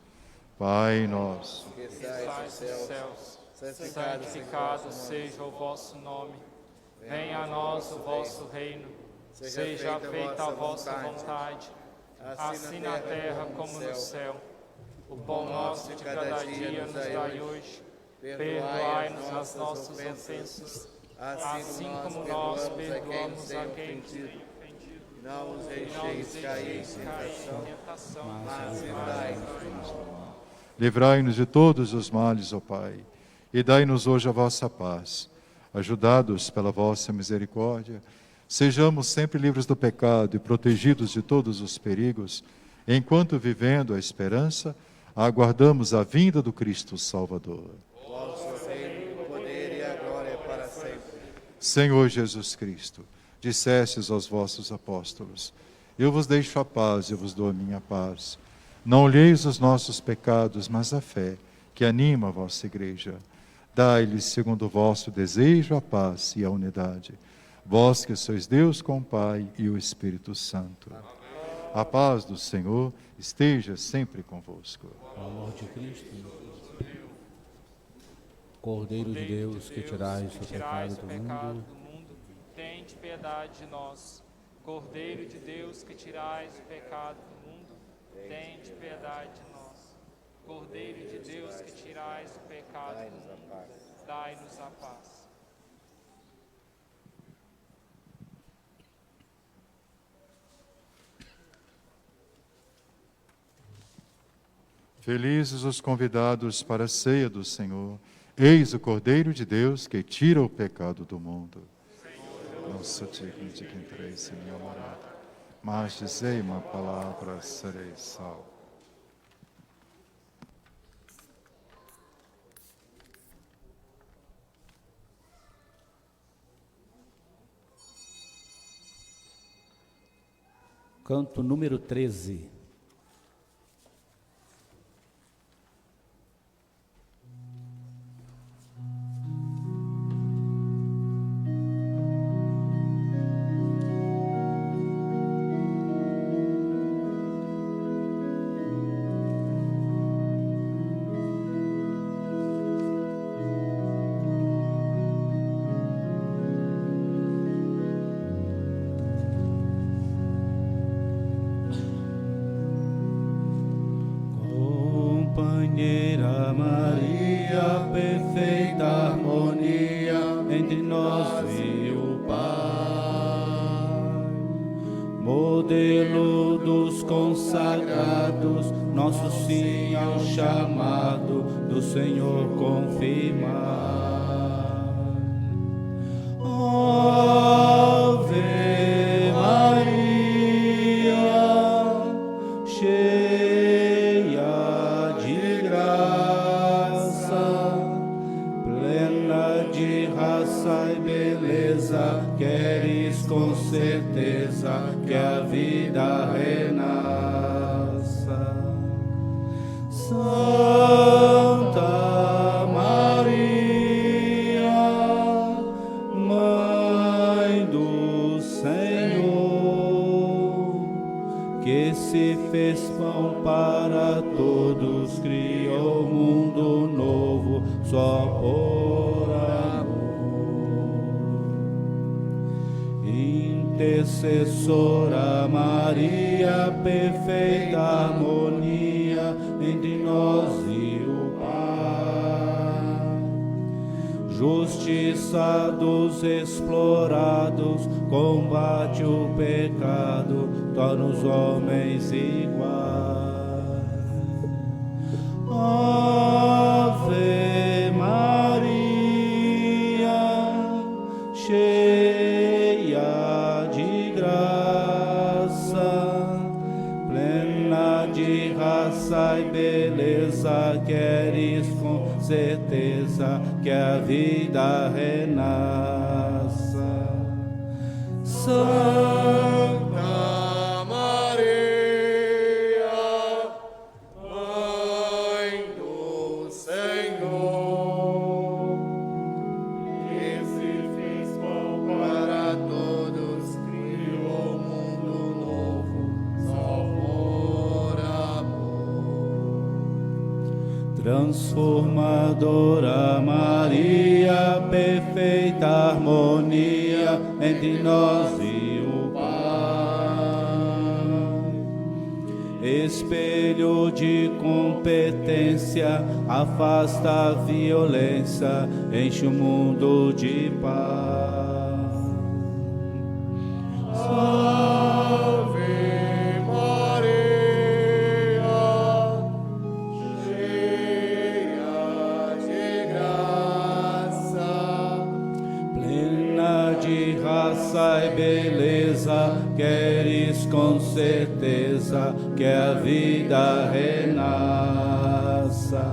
Pai nosso, que estais nos céus, santificado seja o vosso nome. Venha a nós o vosso reino. Seja feita a vossa vontade, assim na terra como no céu. O pão nosso de cada dia nos dai hoje. Perdoai-nos as nossas ofensas, assim como nós perdoamos a quem nos tem ofendido. Não nos deixeis cair em tentação, mas livrai-nos do mal. livrai-nos de todos os males, ó Pai, e dai-nos hoje a vossa paz. Ajudados pela vossa misericórdia, sejamos sempre livres do pecado e protegidos de todos os perigos, enquanto, vivendo a esperança, aguardamos a vinda do Cristo Salvador. Vosso reino, o poder e a glória para sempre. Senhor Jesus Cristo, dissestes aos vossos apóstolos: eu vos deixo a paz, eu vos dou a minha paz. Não olheis os nossos pecados, mas a fé que anima a vossa igreja. Dai-lhes, segundo o vosso desejo, a paz e a unidade. Vós que sois Deus com o Pai e o Espírito Santo. A paz do Senhor esteja sempre convosco. O amor de Cristo, Cordeiro de Deus, que tirais o pecado do mundo, tende piedade de nós. Cordeiro de Deus, que tirais o pecado do mundo, tende piedade de nós. Cordeiro de Deus, que tirais o pecado do mundo, dai-nos a paz. Felizes os convidados para a ceia do Senhor. Eis o Cordeiro de Deus que tira o pecado do mundo. Não sou digno de que entreis em minha morada, mas dizei uma palavra, serei salvo. Canto número 13. Modelo dos consagrados, nosso sim ao chamado do Senhor confirmar. Ave Maria, cheia de graça, plena de raça e beleza, queres com certeza que a vida renasça. Santa Maria, Mãe do Senhor, que se fez pão para todos, criou um mundo novo só por amor. Intercessora Maria, perfeita harmonia entre nós e o Pai. Justiça dos explorados, combate o pecado, torna os homens iguais. Ave Maria, cheia de graça, plena de raça e beleza, queres com certeza que a vida renasça. Santa Maria, Mãe do Senhor, que se fez pão para todos, criou um mundo novo só por amor. Transformadora Maria, perfeita harmonia entre nós e o Pai. Espelho de competência, afasta a violência, enche o mundo de paz. Ave Maria, cheia de graça, plena de raça e beleza, queres com certeza que a vida renasça.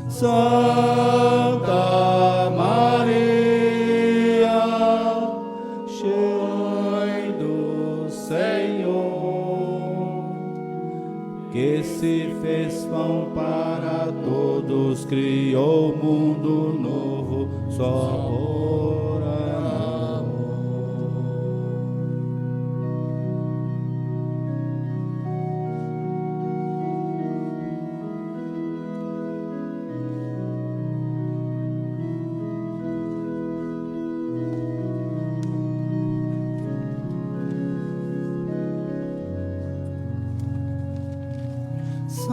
Santa Maria, cheia do Senhor, que se fez pão para todos, criou um mundo novo só por amor.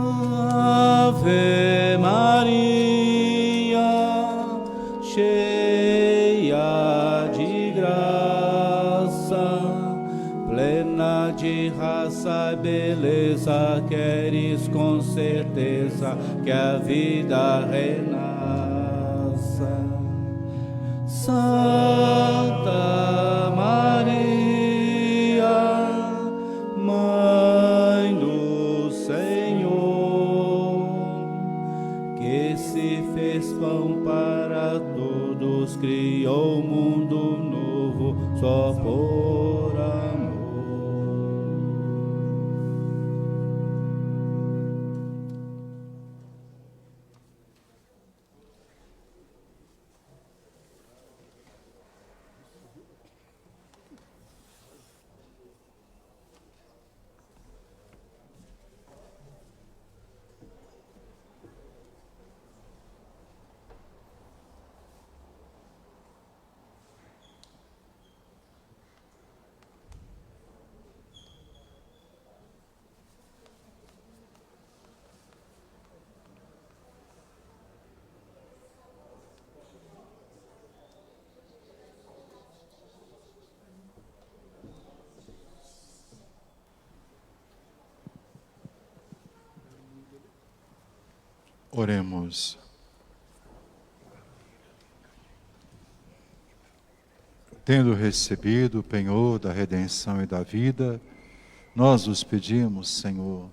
Ave Maria, cheia de graça, plena de raça e beleza, queres com certeza que a vida renasça. Santa Maria, Mãe do Senhor, que se fez pão para todos, criou um mundo novo só por amor. Oremos. Tendo recebido o penhor da redenção e da vida, nós vos pedimos, Senhor,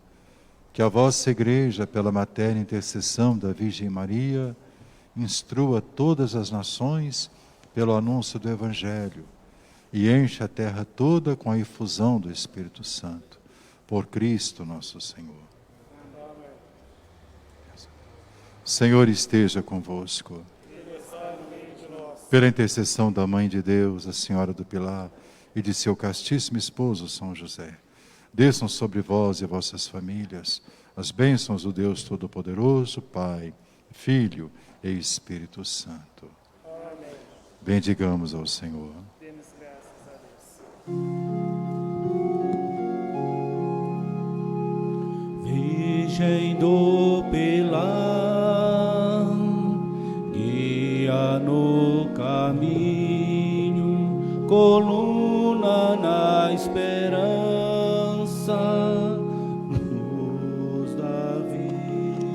que a vossa Igreja, pela materna intercessão da Virgem Maria, instrua todas as nações pelo anúncio do Evangelho e enche a terra toda com a efusão do Espírito Santo. Por Cristo nosso Senhor. O Senhor esteja convosco. Pela intercessão da Mãe de Deus, a Senhora do Pilar, e de seu castíssimo esposo São José, desçam sobre vós e vossas famílias as bênçãos do Deus Todo-Poderoso, Pai, Filho e Espírito Santo. Amém. Bendigamos ao Senhor. Demos graças a Deus. Virgem do Pilar, guia no caminho, coluna na esperança, luz da vida.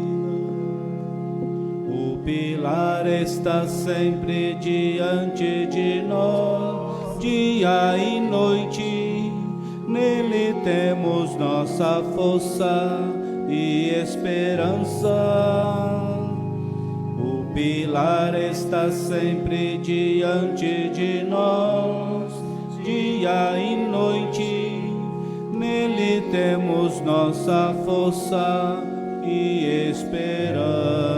O pilar está sempre diante de nós, dia e noite. Nele temos nossa força e esperança. O pilar está sempre diante de nós, dia e noite. Nele temos nossa força e esperança.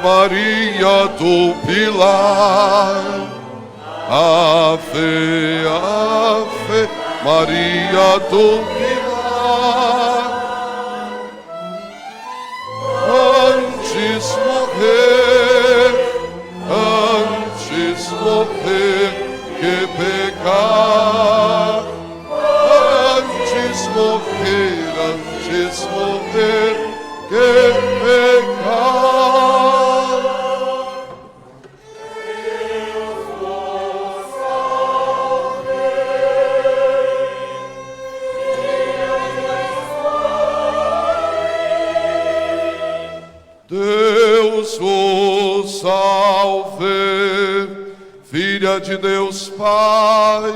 Maria do Pilar. Ave, ave, Maria do Pilar. Antes morrer que pecar. Antes morrer que pecar. Deus vos salve, Filha de Deus Pai.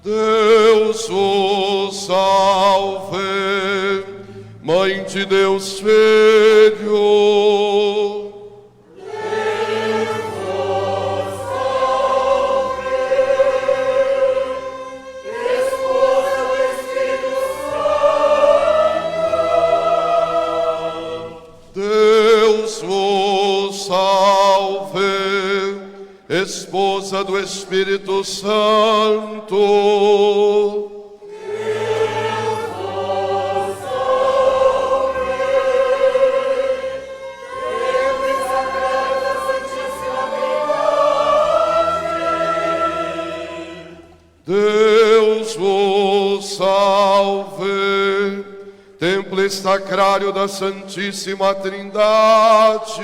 Deus vos salve, Mãe de Deus Filho. Deus vos salve, Esposa do Espírito Santo. Deus vos salve, Templo e Sacrário da Santíssima Trindade.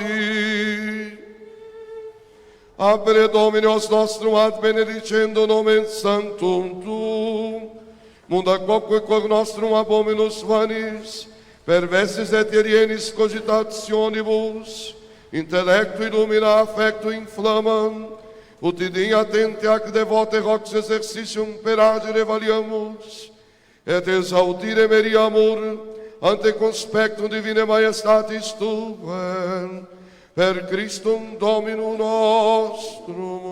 Apre Dominus nostrum ad benedicendo nomen sanctum tuum, munda quoque cor nostrum abominus vanis, perversis et irienis cogitationibus, intellectu illumina affectu inflammam, ut idem attente ac devote hoc exercitium per agere valiamus, et exaudire meriamur ante conspectum divine majestatis tuae, per Christum Dominum nostrum.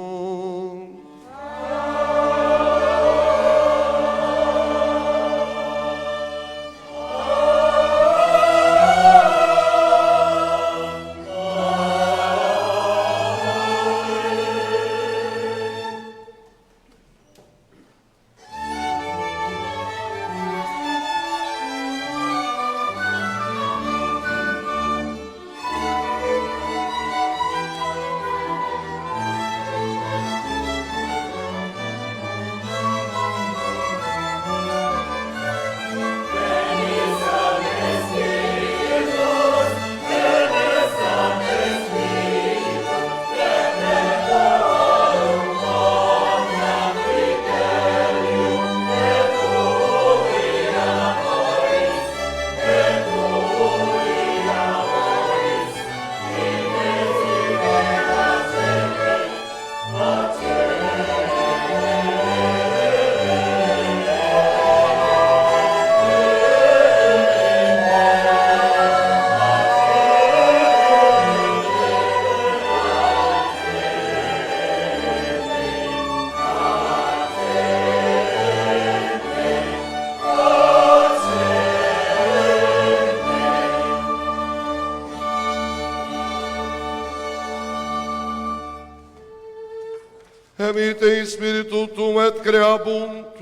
Emite Spiritu tuum et creabuntur.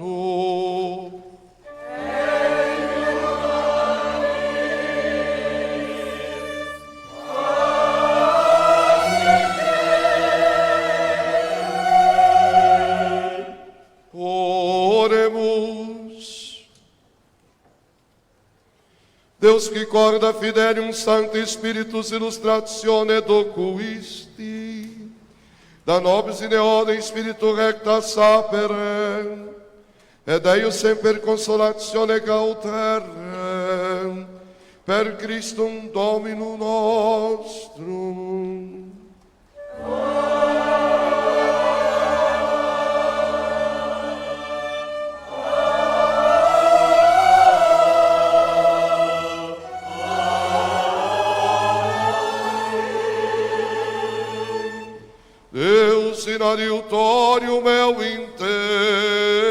Oremus. Deus que corda fidelium Sancti Spiritus illustratione docuisti, da nobis in eode spiritu recta sapere, ed eius semper consolatione cautere, per Christum Dominum nostrum. adiutório meu intende.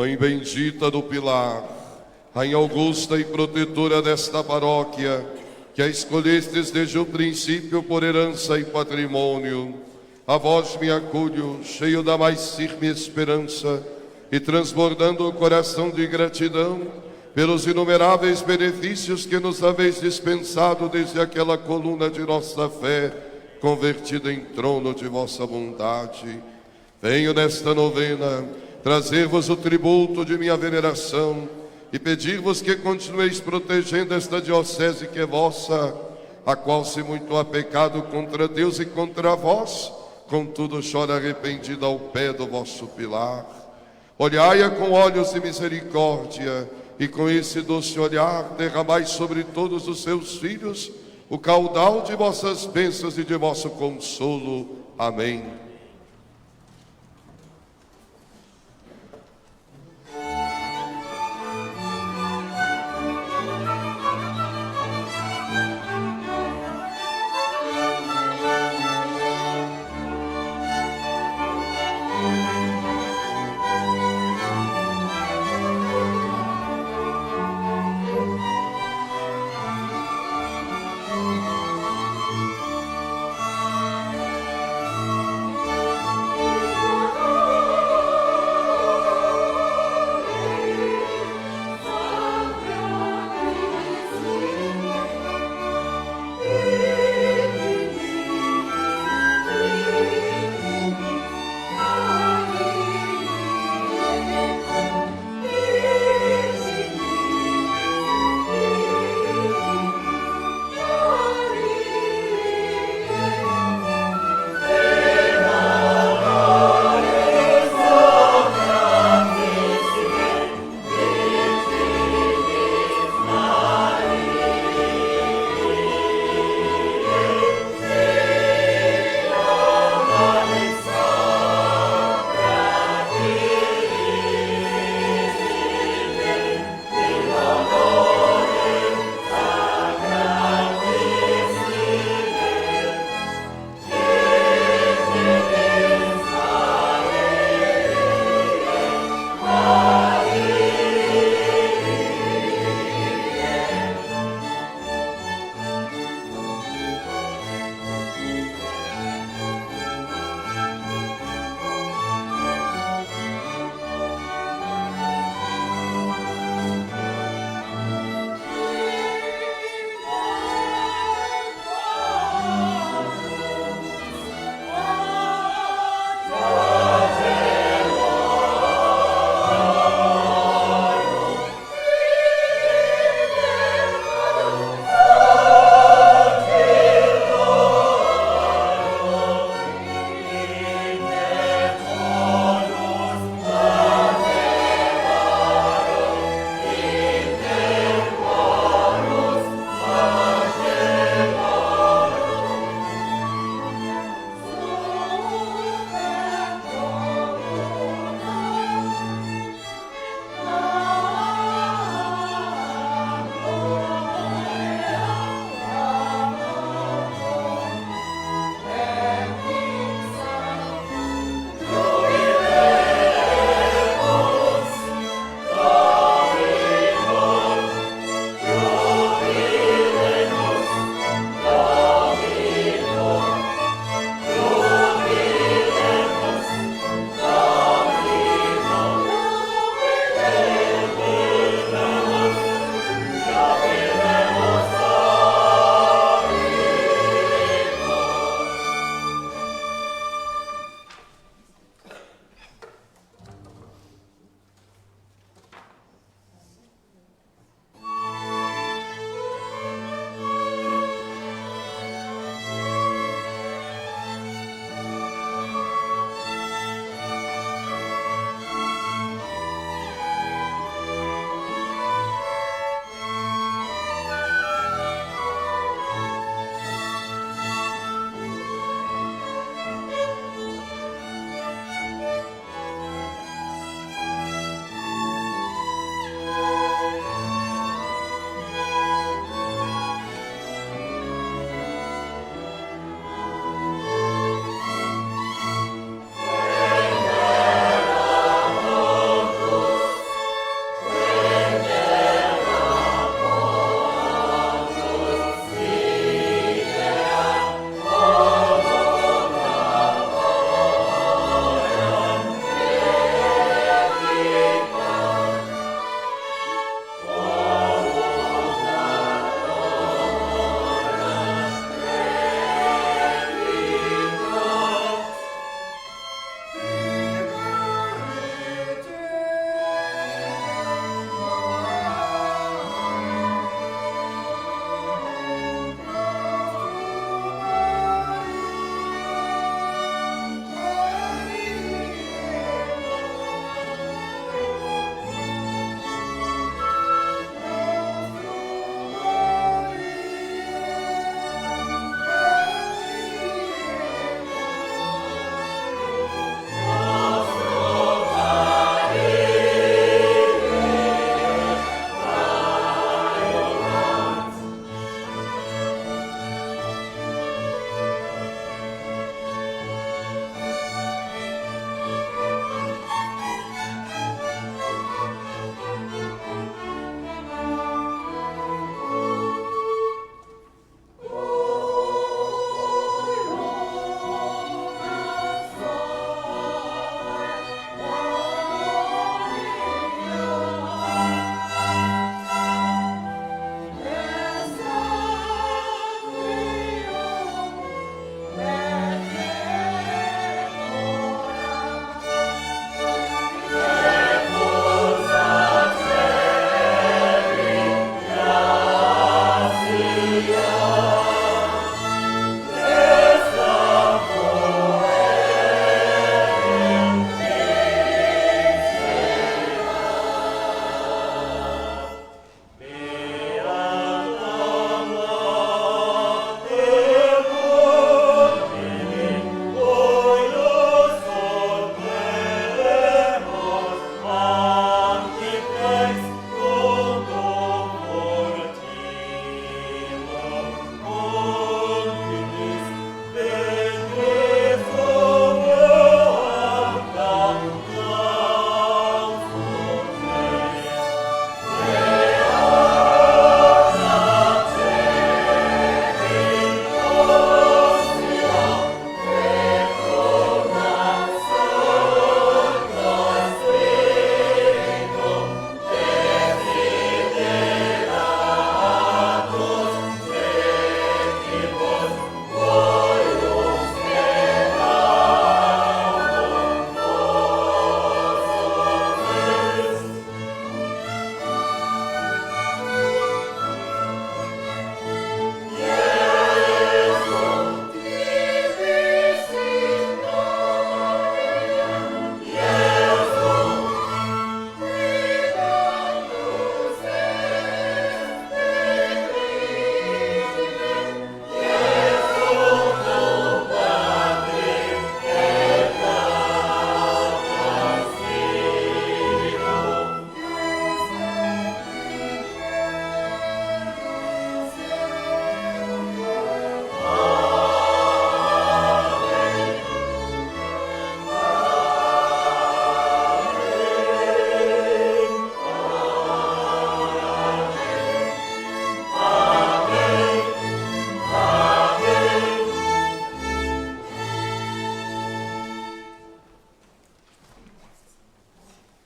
Mãe bendita do Pilar, Rainha Augusta e protetora desta paróquia, que a escolhestes desde o princípio por herança e patrimônio, a vós me acolho, cheio da mais firme esperança e transbordando o coração de gratidão pelos inumeráveis benefícios que nos haveis dispensado desde aquela coluna de nossa fé, convertida em trono de vossa bondade. Venho nesta novena trazer-vos o tributo de minha veneração e pedir-vos que continueis protegendo esta diocese que é vossa, a qual se muito há pecado contra Deus e contra vós, contudo chora arrependida ao pé do vosso pilar. Olhai-a com olhos de misericórdia e com esse doce olhar derramai sobre todos os seus filhos o caudal de vossas bênçãos e de vosso consolo. Amém.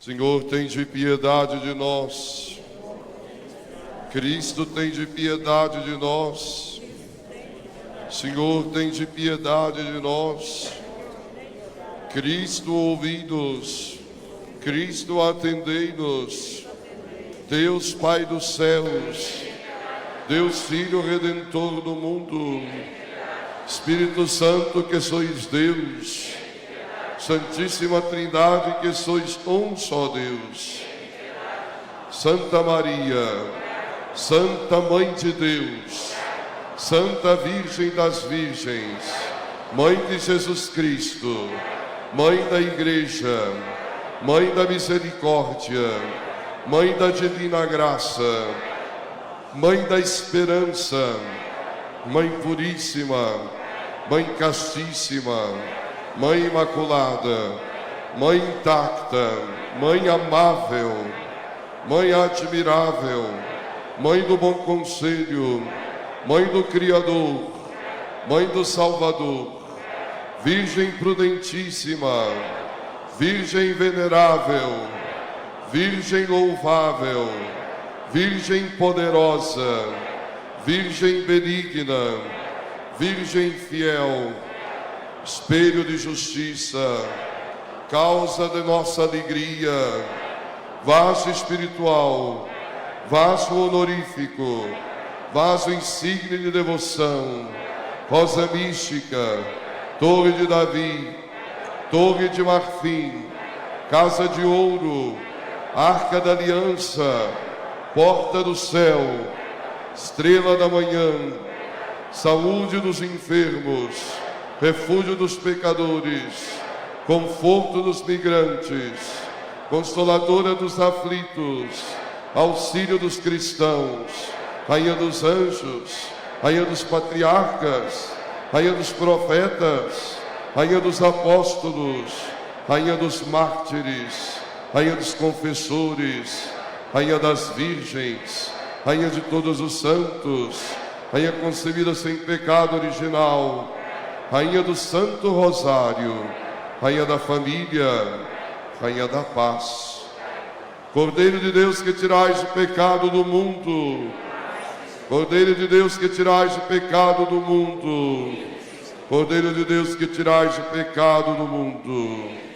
Senhor, tem de piedade de nós. Cristo, tem de piedade de nós. Senhor, tem de piedade de nós. Cristo, ouvi-nos. Cristo, atendei-nos. Deus Pai dos céus, Deus Filho Redentor do mundo, Espírito Santo, que sois Deus, Santíssima Trindade, que sois um só Deus. Santa Maria, Santa Mãe de Deus, Santa Virgem das Virgens, Mãe de Jesus Cristo, Mãe da Igreja, Mãe da Misericórdia, Mãe da Divina Graça, Mãe da Esperança, Mãe Puríssima, Mãe Castíssima, Mãe Imaculada, Mãe Intacta, Mãe Amável, Mãe Admirável, Mãe do Bom Conselho, Mãe do Criador, Mãe do Salvador, Virgem Prudentíssima, Virgem Venerável, Virgem louvável, Virgem poderosa, Virgem benigna, Virgem fiel, espelho de justiça, causa de nossa alegria, vaso espiritual, vaso honorífico, vaso insígne de devoção, rosa mística, torre de Davi, torre de marfim, casa de ouro, arca da aliança, porta do céu, estrela da manhã, saúde dos enfermos, refúgio dos pecadores, conforto dos migrantes, consoladora dos aflitos, auxílio dos cristãos, rainha dos anjos, rainha dos patriarcas, rainha dos profetas, rainha dos apóstolos, rainha dos mártires, rainha dos confessores, rainha das virgens, rainha de todos os santos, rainha concebida sem pecado original, rainha do Santo Rosário, rainha da família, rainha da paz. Cordeiro de Deus, que tirais o pecado do mundo, Cordeiro de Deus, que tirais o pecado do mundo, Cordeiro de Deus, que tirais o pecado do mundo.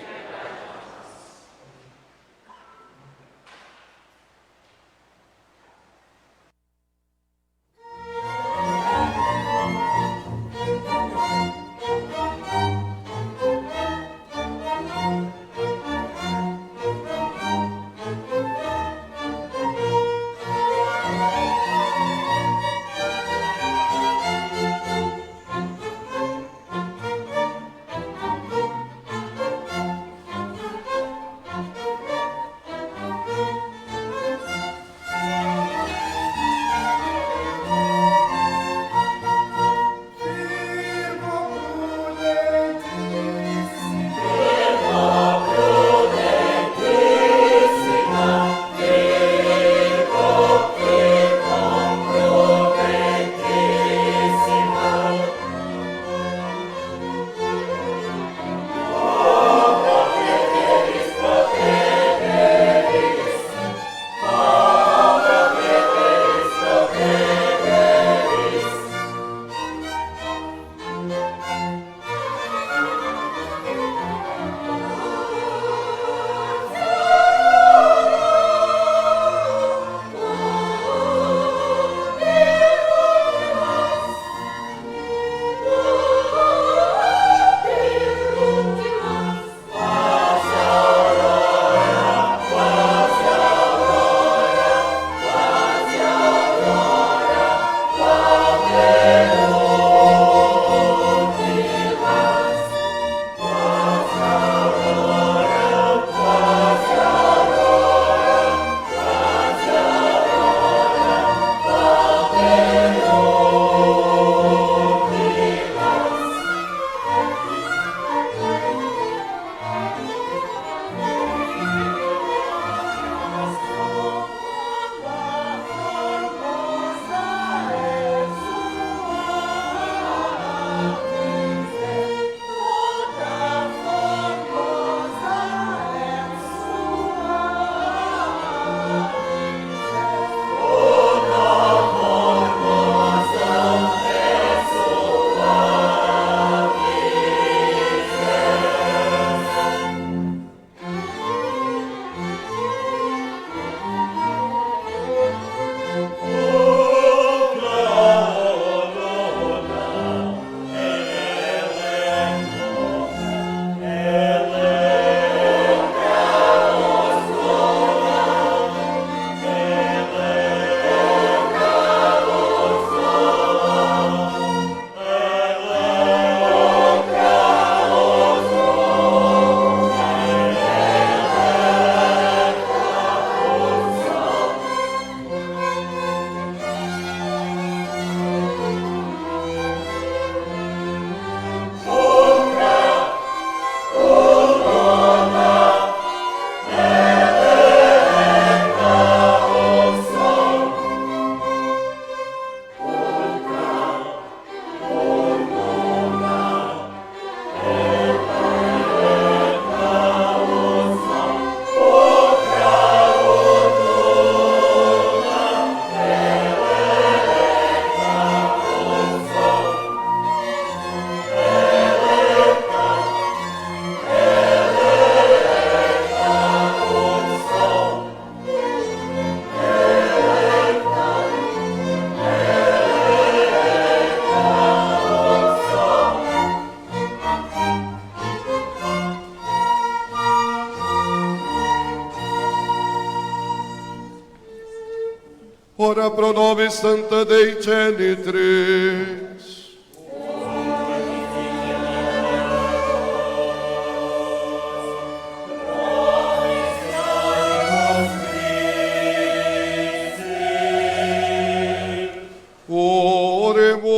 ora pro nobis Santa Dei Genitris. Oremos.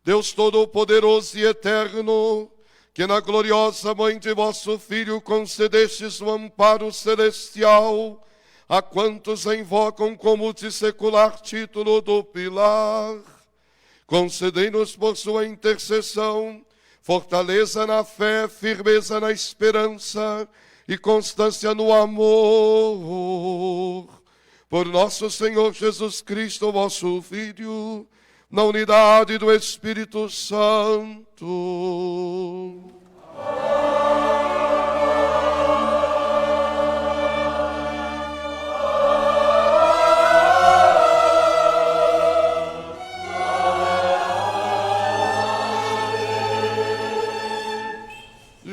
Deus Todo-Poderoso e Eterno, que na gloriosa mãe de vosso Filho concedestes o amparo celestial a quantos a invocam como de secular título do pilar, concedei-nos por sua intercessão fortaleza na fé, firmeza na esperança e constância no amor. Por nosso Senhor Jesus Cristo, vosso Filho, na unidade do Espírito Santo.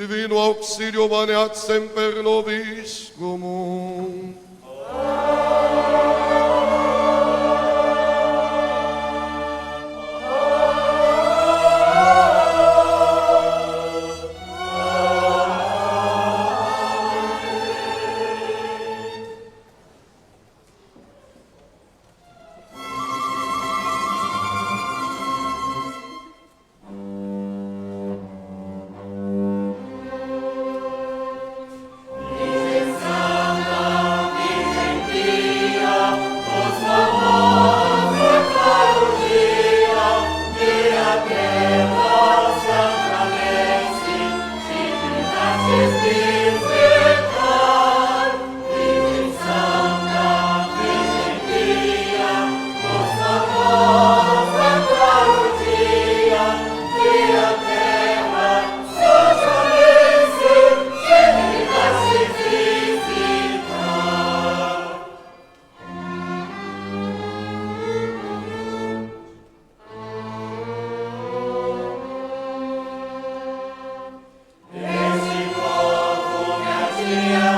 Divino auxilio maneat semper nobiscum. Esse povo me atira